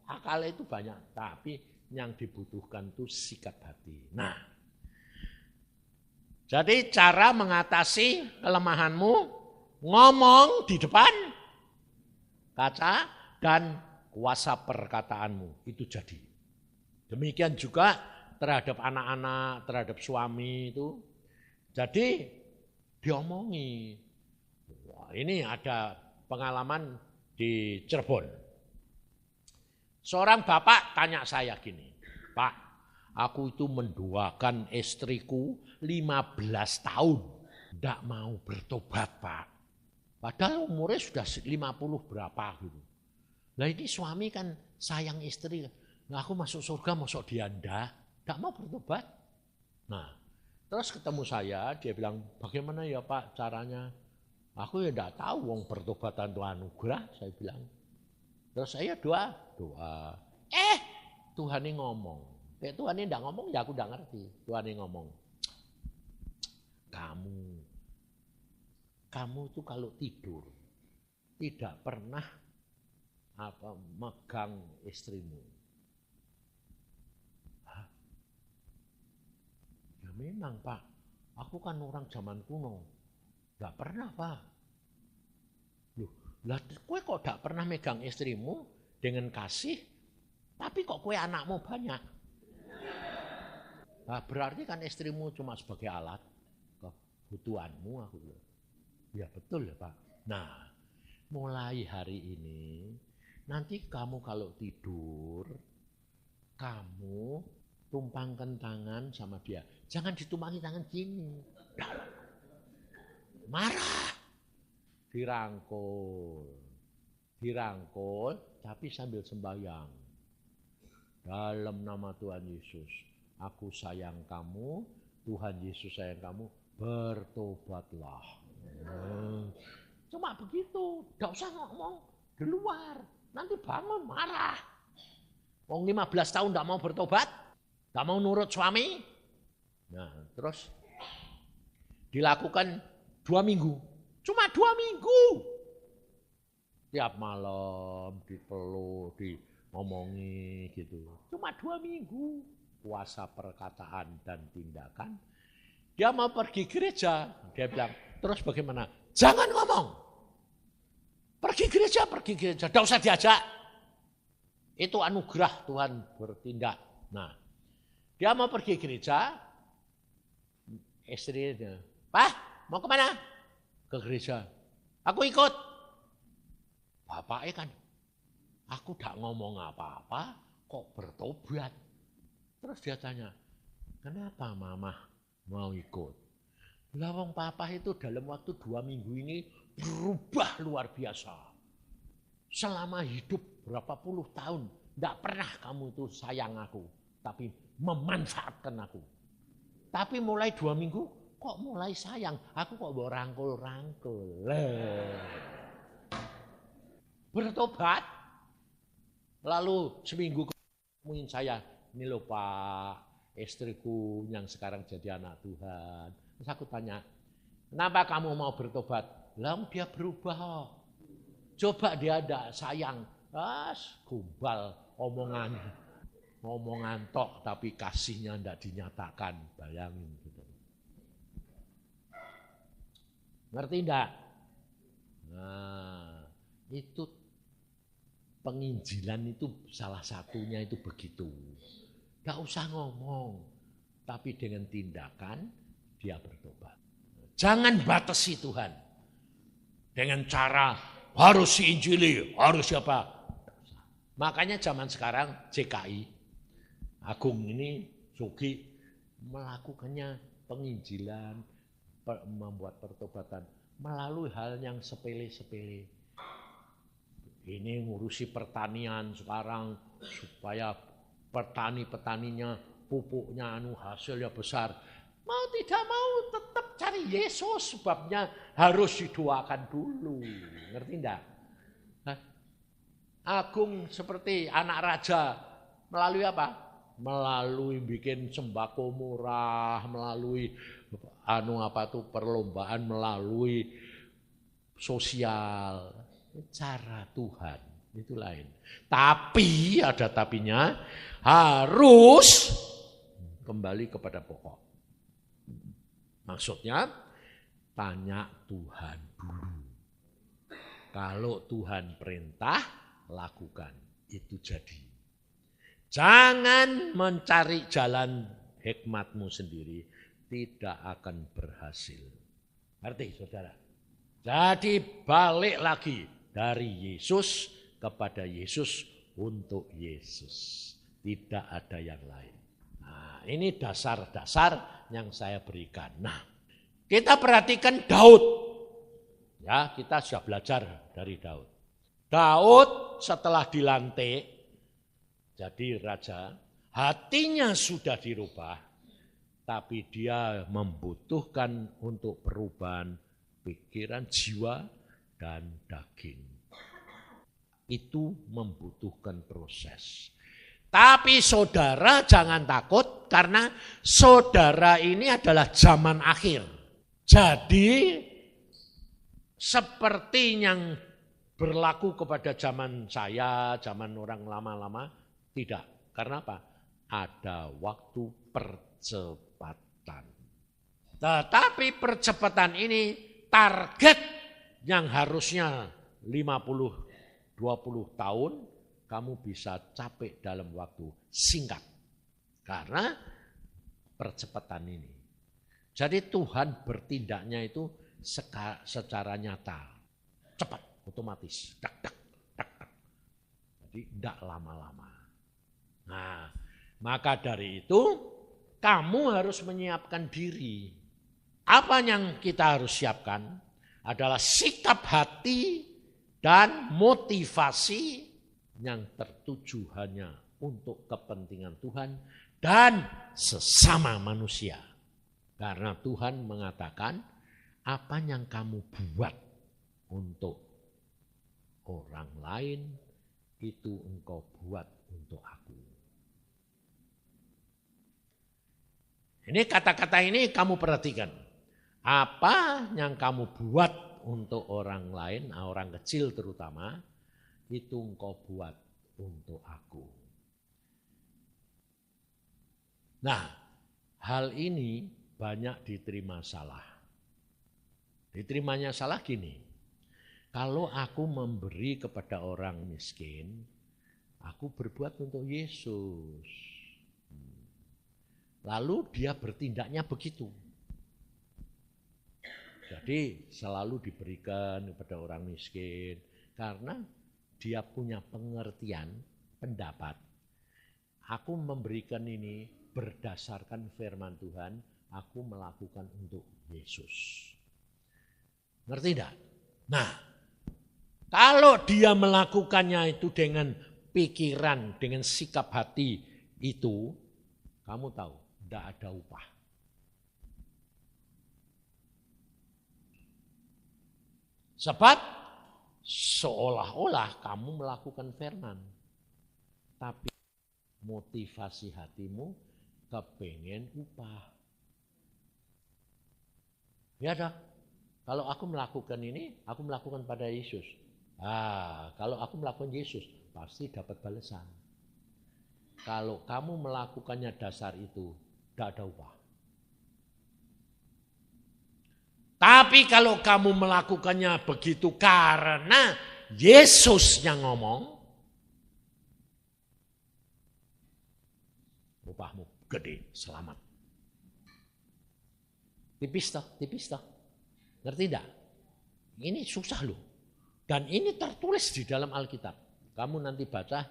akal itu banyak, tapi yang dibutuhkan itu sikap hati. Nah, jadi cara mengatasi kelemahanmu, ngomong di depan kaca dan kuasa perkataanmu, itu jadi. Demikian juga terhadap anak-anak, terhadap suami itu. Jadi diomongi. Wah, ini ada pengalaman di Cirebon. Seorang bapak tanya saya gini, Pak, aku itu mendoakan istriku 15 tahun. Tidak mau bertobat, Pak. Padahal umurnya sudah 50 berapa gitu. Nah ini suami kan sayang istri. Nah aku masuk surga, masuk dia tidak mau bertobat. Nah, terus ketemu saya, dia bilang, bagaimana ya Pak caranya? Aku ya tidak tahu, wong pertobatan itu anugerah, saya bilang. Terus saya doa. Tuhan ini ngomong. Tuhan ini tidak ngomong, ya aku tidak ngerti. Tuhan ini ngomong. Kamu itu kalau tidur, tidak pernah megang istrimu. Memang Pak, aku kan orang zaman kuno, gak pernah Pak. Loh, lah kue kok gak pernah megang istrimu dengan kasih, tapi kok kue anakmu banyak. Nah, berarti kan istrimu cuma sebagai alat kebutuhanmu, aku bilang. Ya betul ya Pak. Nah, mulai hari ini, nanti kamu kalau tidur, kamu tumpangkan tangan sama dia. Jangan ditumpangi tangan gini. Marah. Dirangkul, tapi sambil sembahyang. Dalam nama Tuhan Yesus, aku sayang kamu, Tuhan Yesus sayang kamu, bertobatlah. Cuma begitu, gak usah ngomong di luar, nanti bangun marah. Wong 15 tahun gak mau bertobat, gak mau nurut suami. Nah terus dilakukan 2 minggu, cuma 2 minggu. Tiap malam dipeluk, ngomongi gitu. Cuma 2 minggu puasa perkataan dan tindakan. Dia mau pergi gereja, dia bilang, terus bagaimana? Jangan ngomong. Pergi gereja, tidak usah diajak. Itu anugerah Tuhan bertindak. Nah, dia mau pergi gereja, istrinya, Pak, mau kemana? Ke gereja. Aku ikut. Bapaknya kan, aku gak ngomong apa-apa, kok bertobat. Terus dia tanya, kenapa mama mau ikut? Lah wong papa itu dalam waktu 2 minggu ini berubah luar biasa. Selama hidup berapa puluh tahun, gak pernah kamu itu sayang aku, tapi memanfaatkan aku. Tapi mulai 2 minggu, kok mulai sayang, aku kok mau rangkul-rangkul. Bertobat, lalu seminggu kemudian saya, ini loh Pak, istriku yang sekarang jadi anak Tuhan. Terus aku tanya, kenapa kamu mau bertobat? Lah dia berubah. Coba dia ada sayang, gumbal omongan tok tapi kasihnya ndak dinyatakan, bayangin gitu. Ngerti ndak? Nah, itu penginjilan itu salah satunya itu begitu. Gak usah ngomong, tapi dengan tindakan dia bertobat. Jangan batasi Tuhan dengan cara harus diinjili, harus siapa. Makanya zaman sekarang CKI, Agung ini, Sugi, melakukannya penginjilan, membuat pertobatan melalui hal yang sepele-sepele. Ini ngurusi pertanian sekarang supaya petani-petaninya pupuknya hasilnya besar. Mau tidak mau tetap cari Yesus, sebabnya harus didoakan dulu. Ngerti enggak? Agung seperti anak raja melalui apa? Melalui bikin sembako murah, melalui perlombaan, melalui sosial. Cara Tuhan itu lain. Tapi ada tapinya, harus kembali kepada pokok. Maksudnya tanya Tuhan dulu. Kalau Tuhan perintah, lakukan. Itu jadi. Jangan mencari jalan hikmatmu sendiri, tidak akan berhasil. Ngerti saudara? Jadi balik lagi dari Yesus kepada Yesus untuk Yesus. Tidak ada yang lain. Nah, ini dasar-dasar yang saya berikan. Nah, kita perhatikan Daud. Ya, kita sudah belajar dari Daud. Daud setelah dilantik jadi raja, hatinya sudah dirubah, tapi dia membutuhkan untuk perubahan pikiran, jiwa, dan daging. Itu membutuhkan proses. Tapi saudara jangan takut, karena saudara ini adalah zaman akhir. Jadi seperti yang berlaku kepada zaman saya, zaman orang lama-lama, tidak. Karena apa? Ada waktu percepatan. Tetapi percepatan ini target yang harusnya 50-20 tahun, kamu bisa capai dalam waktu singkat. Karena percepatan ini. Jadi Tuhan bertindaknya itu secara nyata. Cepat, otomatis. Dak, dak, dak, dak. Jadi tidak lama-lama. Nah, maka dari itu kamu harus menyiapkan diri. Apa yang kita harus siapkan adalah sikap hati dan motivasi yang tertuju hanya untuk kepentingan Tuhan dan sesama manusia. Karena Tuhan mengatakan, apa yang kamu buat untuk orang lain, itu engkau buat untuk aku. Ini kata-kata ini kamu perhatikan. Apa yang kamu buat untuk orang lain, orang kecil terutama, itu engkau buat untuk aku. Nah, hal ini banyak diterima salah. Diterimanya salah gini, kalau aku memberi kepada orang miskin, aku berbuat untuk Yesus. Lalu dia bertindaknya begitu. Jadi selalu diberikan kepada orang miskin karena dia punya pengertian, pendapat. Aku memberikan ini berdasarkan firman Tuhan, aku melakukan untuk Yesus. Ngerti tidak? Nah, kalau dia melakukannya itu dengan pikiran, dengan sikap hati itu, kamu tahu, tidak ada upah. Sebab seolah-olah kamu melakukan firman, tapi motivasi hatimu kepengen upah. Ya dah, kalau aku melakukan ini, aku melakukan pada Yesus. Kalau aku melakukan Yesus, pasti dapat balasan. Kalau kamu melakukannya dasar itu, tidak ada upah. Tapi kalau kamu melakukannya begitu karena Yesus yang ngomong, upahmu gede, selamat. Tipis toh. Ngerti tidak? Ini susah loh. Dan ini tertulis di dalam Alkitab. Kamu nanti baca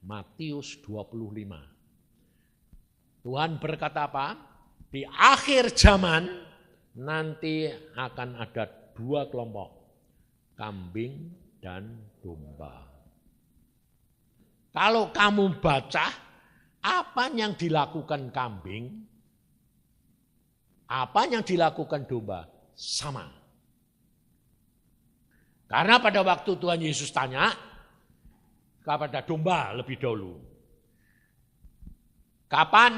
Matius 25. Tuhan berkata apa? Di akhir zaman nanti akan ada dua kelompok. Kambing dan domba. Kalau kamu baca apa yang dilakukan kambing, apa yang dilakukan domba, sama. Karena pada waktu Tuhan Yesus tanya kepada domba lebih dahulu. Kapan?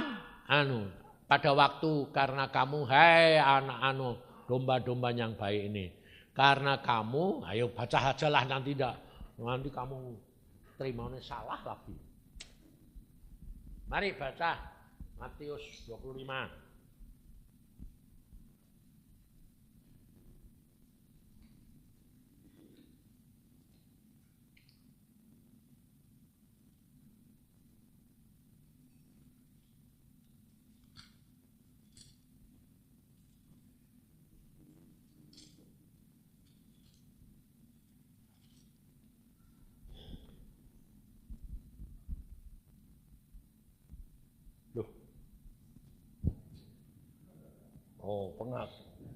Pada waktu karena kamu, hai anak domba-domba yang baik ini. Karena kamu, ayo baca aja lah nanti kamu terimanya salah lagi. Mari baca Matius 25.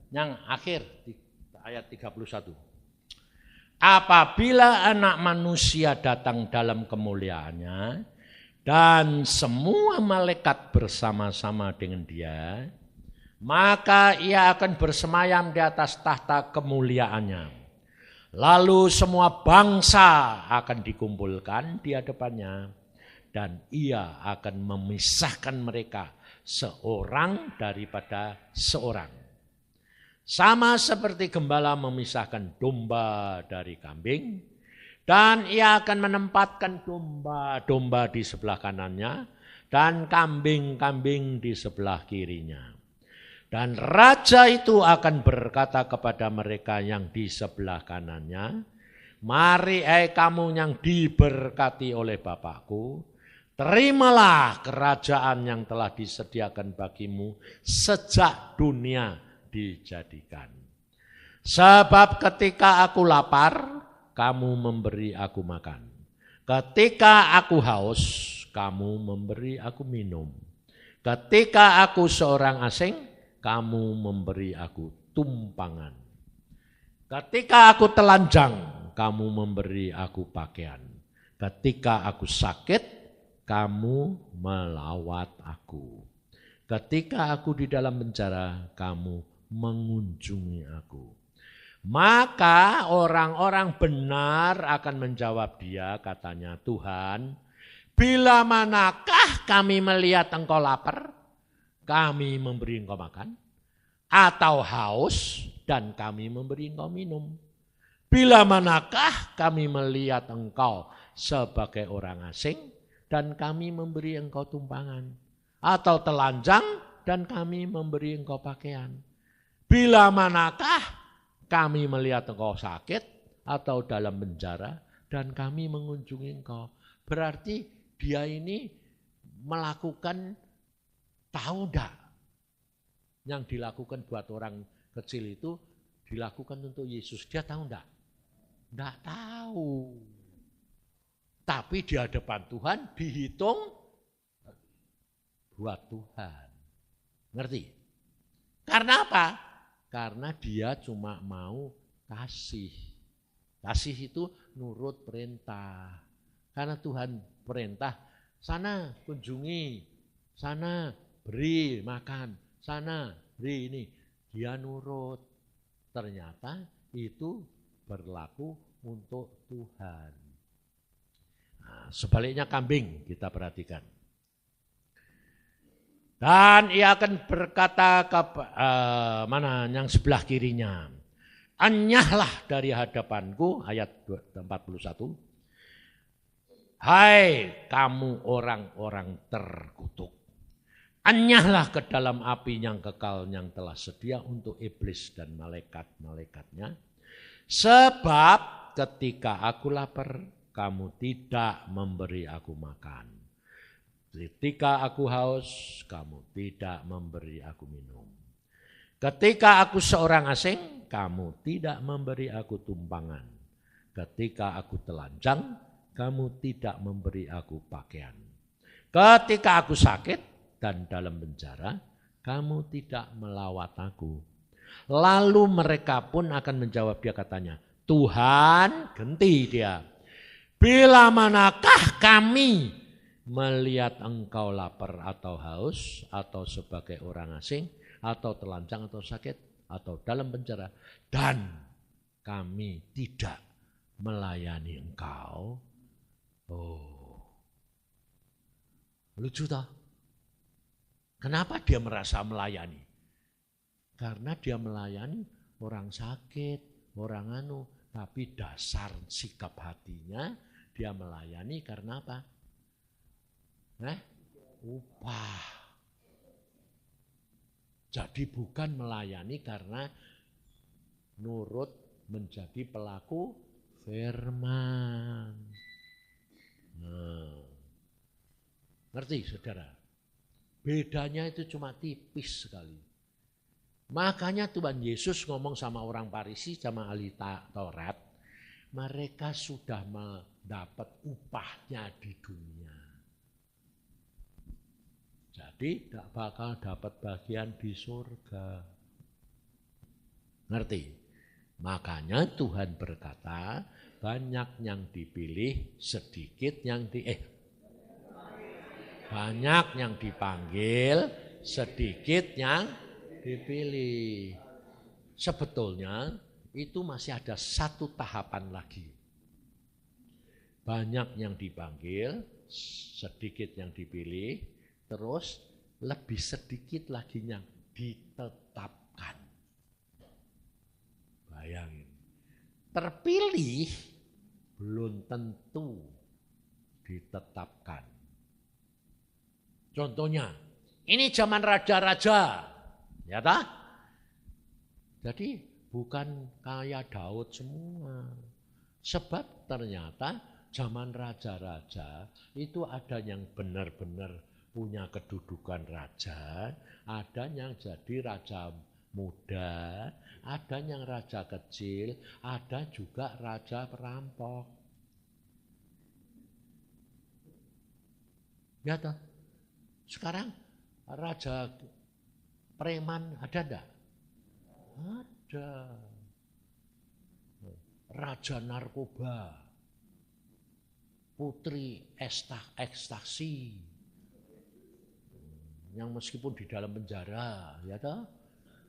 Yang akhir ayat 31. Apabila anak manusia datang dalam kemuliaannya dan semua malaikat bersama-sama dengan dia, maka ia akan bersemayam di atas tahta kemuliaannya. Lalu semua bangsa akan dikumpulkan di hadapannya dan ia akan memisahkan mereka seorang daripada seorang. Sama seperti gembala memisahkan domba dari kambing, dan ia akan menempatkan domba-domba di sebelah kanannya dan kambing-kambing di sebelah kirinya. Dan raja itu akan berkata kepada mereka yang di sebelah kanannya, mari kamu yang diberkati oleh Bapakku, terimalah kerajaan yang telah disediakan bagimu sejak dunia dijadikan. Sebab ketika aku lapar, kamu memberi aku makan. Ketika aku haus, kamu memberi aku minum. Ketika aku seorang asing, kamu memberi aku tumpangan. Ketika aku telanjang, kamu memberi aku pakaian. Ketika aku sakit, kamu melawat aku. Ketika aku di dalam penjara, kamu mengunjungi aku. Maka orang-orang benar akan menjawab dia, katanya, Tuhan, bila manakah kami melihat engkau lapar, kami memberi engkau makan, atau haus, dan kami memberi engkau minum. Bila manakah kami melihat engkau sebagai orang asing, dan kami memberi engkau tumpangan, atau telanjang, dan kami memberi engkau pakaian. Bila manakah kami melihat engkau sakit atau dalam penjara dan kami mengunjungi engkau. Berarti dia ini melakukan, tahu enggak, yang dilakukan buat orang kecil itu dilakukan untuk Yesus. Dia tahu enggak? Enggak tahu. Tapi di hadapan Tuhan dihitung buat Tuhan. Ngerti? Karena apa? Karena dia cuma mau kasih. Kasih itu nurut perintah. Karena Tuhan perintah, sana kunjungi, sana beri makan, sana beri ini. Dia nurut. Ternyata itu berlaku untuk Tuhan. Nah, sebaliknya kambing kita perhatikan. Dan ia akan berkata ke mana yang sebelah kirinya, enyahlah dari hadapanku, ayat 41. Hai kamu orang-orang terkutuk, enyahlah ke dalam api yang kekal yang telah sedia untuk iblis dan malaikat-malaikatnya. Sebab ketika aku lapar, kamu tidak memberi aku makan. Ketika aku haus, kamu tidak memberi aku minum. Ketika aku seorang asing, kamu tidak memberi aku tumpangan. Ketika aku telanjang, kamu tidak memberi aku pakaian. Ketika aku sakit dan dalam penjara, kamu tidak melawat aku. Lalu mereka pun akan menjawab dia, katanya, Tuhan, ganti dia, bila manakah kami melihat engkau lapar atau haus, atau sebagai orang asing, atau telanjang atau sakit, atau dalam penjara, dan kami tidak melayani engkau. Oh, lucu toh? Kenapa dia merasa melayani? Karena dia melayani orang sakit, orang tapi dasar sikap hatinya dia melayani karena apa? Upah. Jadi bukan melayani karena nurut menjadi pelaku firman. Ngerti saudara? Bedanya itu cuma tipis sekali. Makanya Tuhan Yesus ngomong sama orang Farisi, sama ahli Taurat, mereka sudah mendapat upahnya di dunia. Jadi tidak bakal dapat bagian di surga. Ngerti? Makanya Tuhan berkata, banyak yang dipilih, sedikit yang banyak yang dipanggil, sedikit yang dipilih. Sebetulnya itu masih ada satu tahapan lagi. Banyak yang dipanggil, sedikit yang dipilih, terus lebih sedikit lagi yang ditetapkan. Bayangin, terpilih belum tentu ditetapkan. Contohnya, ini zaman raja-raja, ya tak? Jadi bukan kayak Daud semua. Sebab ternyata zaman raja-raja itu ada yang benar-benar punya kedudukan raja, ada yang jadi raja muda, ada yang raja kecil, ada juga raja perampok. Ya toh? Sekarang raja preman ada enggak? Ada. Raja narkoba. putri ekstasi, yang meskipun di dalam penjara, ya toh,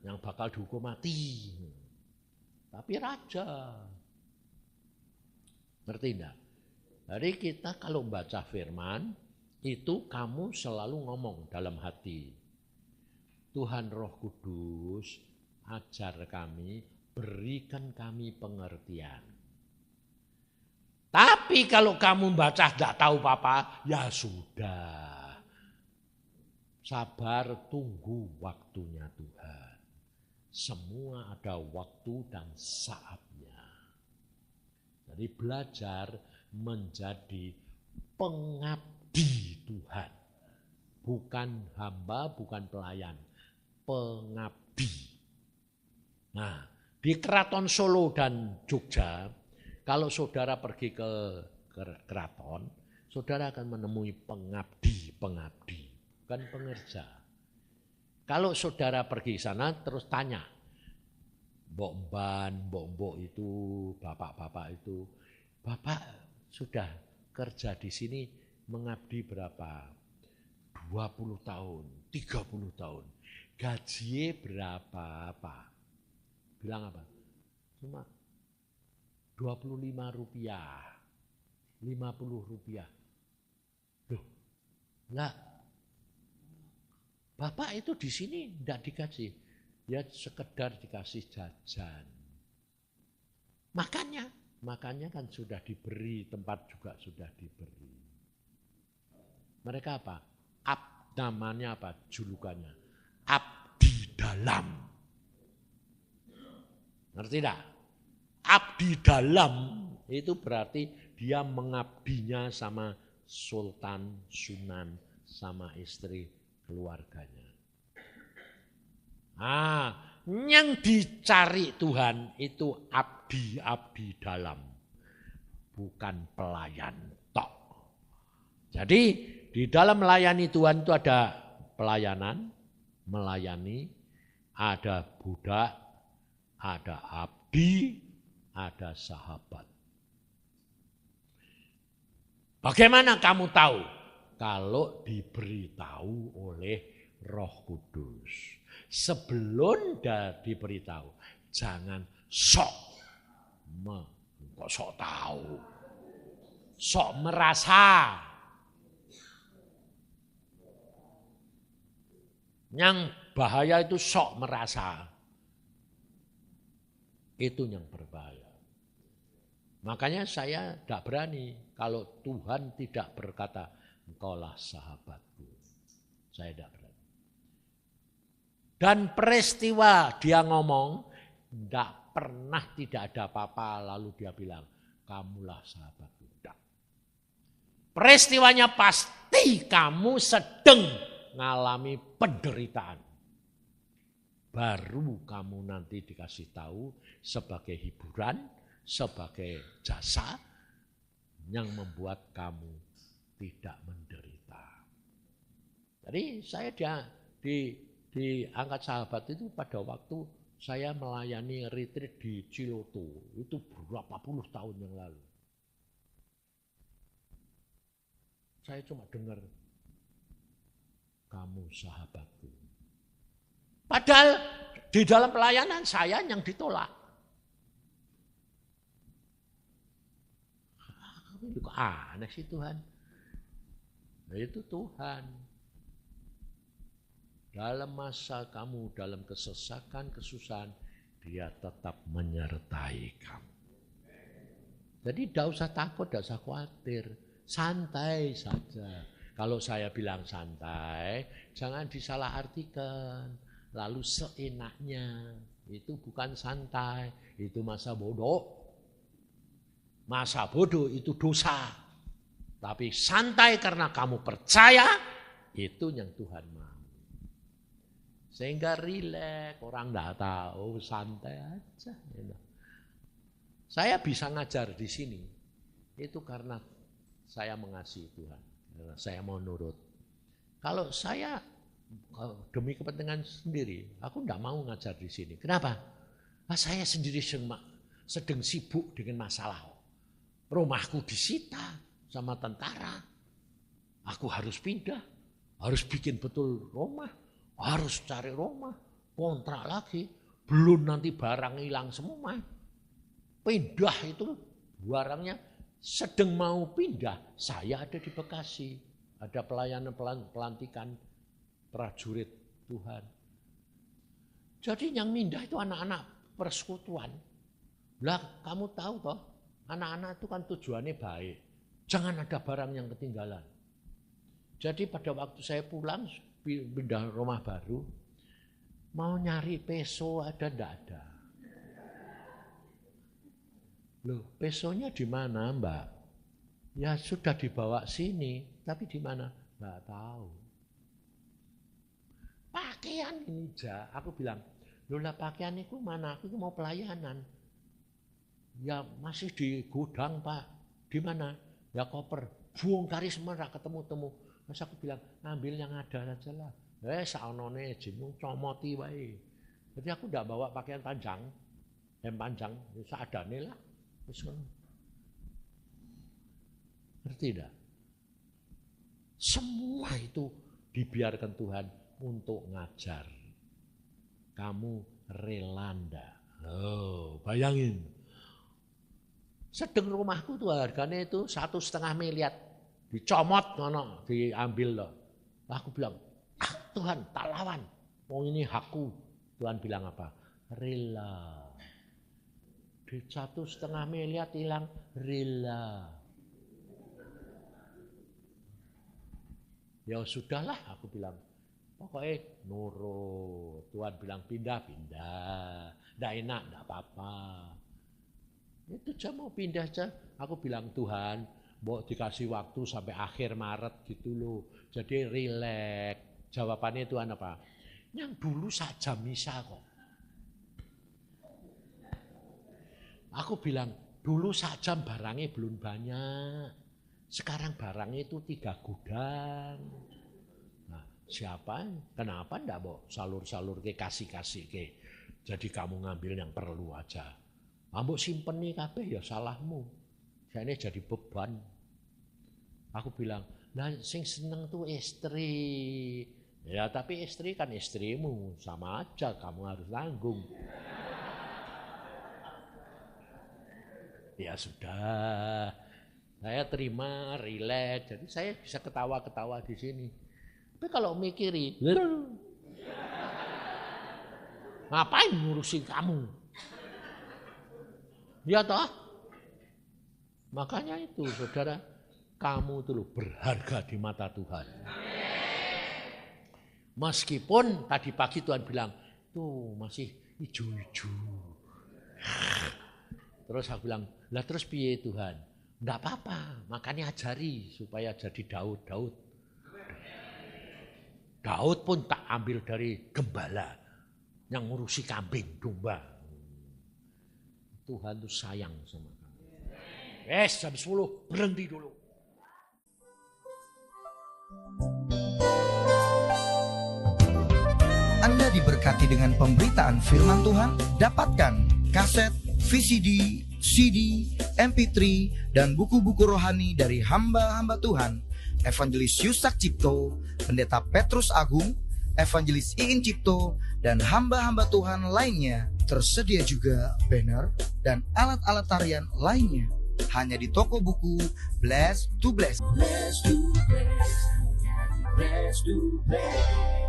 yang bakal dihukum mati, tapi raja. Ngerti enggak? Jadi kita kalau baca firman, itu kamu selalu ngomong dalam hati, Tuhan Roh Kudus, ajar kami, berikan kami pengertian. Tapi kalau kamu baca tidak tahu apa-apa, ya sudah. Sabar, tunggu waktunya Tuhan. Semua ada waktu dan saatnya. Jadi belajar menjadi pengabdi Tuhan. Bukan hamba, bukan pelayan. Pengabdi. Nah, di Keraton Solo dan Jogja, kalau saudara pergi ke keraton, saudara akan menemui pengabdi, bukan pengerja. Kalau saudara pergi sana terus tanya, mbok itu, bapak-bapak itu, bapak sudah kerja di sini mengabdi berapa? 20 tahun, 30 tahun. Gajinya berapa, Pak? Bilang apa? Cuma 25 rupiah, 50 rupiah. Loh, enggak. Bapak itu di sini enggak dikasih. Ya sekedar dikasih jajan. Makannya kan sudah diberi, tempat juga sudah diberi. Mereka apa? Namanya apa? Julukannya. Abdi dalam. Ngerti enggak? Abdi dalam itu berarti dia mengabdinya sama sultan, sunan, sama istri keluarganya. Yang dicari Tuhan itu abdi dalam, bukan pelayan tok. Jadi di dalam melayani Tuhan itu ada pelayanan, melayani, ada budak, ada abdi, ada sahabat. Bagaimana kamu tahu? Kalau diberitahu oleh Roh Kudus. Sebelum diberitahu, jangan sok tahu, sok merasa. Yang bahaya itu sok merasa. Itu yang berbahaya. Makanya saya tidak berani kalau Tuhan tidak berkata, engkaulah sahabatku. Saya tidak berani. Dan peristiwa dia ngomong, tidak pernah tidak ada apa-apa lalu dia bilang, kamulah sahabatku. Tidak. Peristiwanya pasti kamu sedang mengalami penderitaan. Baru kamu nanti dikasih tahu sebagai hiburan, sebagai jasa yang membuat kamu tidak menderita. Jadi saya di angkat sahabat itu pada waktu saya melayani retreat di Ciloto, itu berapa puluh tahun yang lalu. Saya cuma dengar, kamu sahabatku. Padahal di dalam pelayanan saya yang ditolak. Itu aneh sih Tuhan. Nah, itu Tuhan. Dalam masa kamu dalam kesesakan, kesusahan, dia tetap menyertai kamu. Jadi tidak usah takut, tidak usah khawatir. Santai saja. Kalau saya bilang santai, jangan disalahartikan. Lalu seenaknya, itu bukan santai, itu masa bodoh. Masa bodoh itu dosa. Tapi santai karena kamu percaya, itu yang Tuhan mau. Sehingga rileks, orang tidak tahu, santai aja. Saya bisa ngajar di sini, itu karena saya mengasihi Tuhan. Saya mau nurut. Kalau saya demi kepentingan sendiri, aku tidak mau ngajar di sini. Kenapa? Saya sendiri sedang sibuk dengan masalah. Rumahku disita, sama tentara. Aku harus pindah, harus bikin betul rumah, harus cari rumah, kontrak lagi. Belum nanti barang hilang semua. Pindah itu barangnya sedang mau pindah. Saya ada di Bekasi, ada pelayanan pelantikan prajurit Tuhan. Jadi yang pindah itu anak-anak persekutuan. Lah kamu tahu toh, anak-anak itu kan tujuannya baik. Jangan ada barang yang ketinggalan. Jadi pada waktu saya pulang, pindah rumah baru, mau nyari peso ada enggak ada. Loh, pesonya di mana, Mbak? Ya sudah dibawa sini, tapi di mana? Enggak tahu. Pakaian ini aku bilang, loh lah pakaian itu mana? Aku mau pelayanan. Ya masih di gudang, Pak. Di mana? Ya koper. Bongkari semua enggak ketemu-temu. Terus aku bilang, ambil yang ada aja lah. Saonone jimu comoti wae. Jadi aku enggak bawa pakaian panjang. Hem panjang, seadane lah. Terus ngerti enggak? Semua itu dibiarkan Tuhan untuk ngajar. Kamu rela ndak? Oh, bayangin. Sedeng rumahku tuh harganya itu 1,5 miliar. Dicomot ngono, diambil loh. Aku bilang, Tuhan tak lawan. Wong ini hakku. Tuhan bilang apa? Rela. Di 1,5 miliar hilang, rela. Ya sudahlah, aku bilang. Pokoknya nurut. Tuhan bilang pindah. Nggak enak, nggak apa-apa. Itu aja mau pindah aja. Aku bilang Tuhan, mau dikasih waktu sampai akhir Maret gitu loh. Jadi rileks. Jawabannya Tuhan apa? Yang dulu saja misa kok. Aku bilang, dulu saja barangnya belum banyak. Sekarang barangnya itu 3 gudang. Nah, siapa? Kenapa enggak mau salur-salur ke kasih-kasih ke? Jadi kamu ngambil yang perlu aja. Ambok simpen nih kabeh ya salahmu. Saya ini jadi beban. Aku bilang, nah sing seneng tuh istri. Ya tapi istri kan istrimu, sama aja kamu harus tanggung. Ya sudah, saya terima, rileks. Jadi saya bisa ketawa-ketawa di sini. Tapi kalau mikiri, ngapain ngurusin kamu? Ya toh? Makanya itu saudara, kamu itu loh berharga di mata Tuhan. Meskipun tadi pagi Tuhan bilang, tuh masih hijau-hijau. Terus aku bilang, lah terus piye Tuhan? Enggak apa-apa, makanya ajari supaya jadi Daud. Daud pun tak ambil dari gembala yang ngurusi kambing, domba. Tuhan tuh sayang sama kamu. Jam 10 berhenti dulu. Anda diberkati dengan pemberitaan firman Tuhan. Dapatkan kaset, VCD, CD, MP3, dan buku-buku rohani dari hamba-hamba Tuhan, Evangelis Yusak Cipto, Pendeta Petrus Agung, Evangelis Iin Cipto, dan hamba-hamba Tuhan lainnya. Tersedia juga banner dan alat-alat tarian lainnya. Hanya di toko buku Bless to Bless. Bless to Bless. Bless to Bless.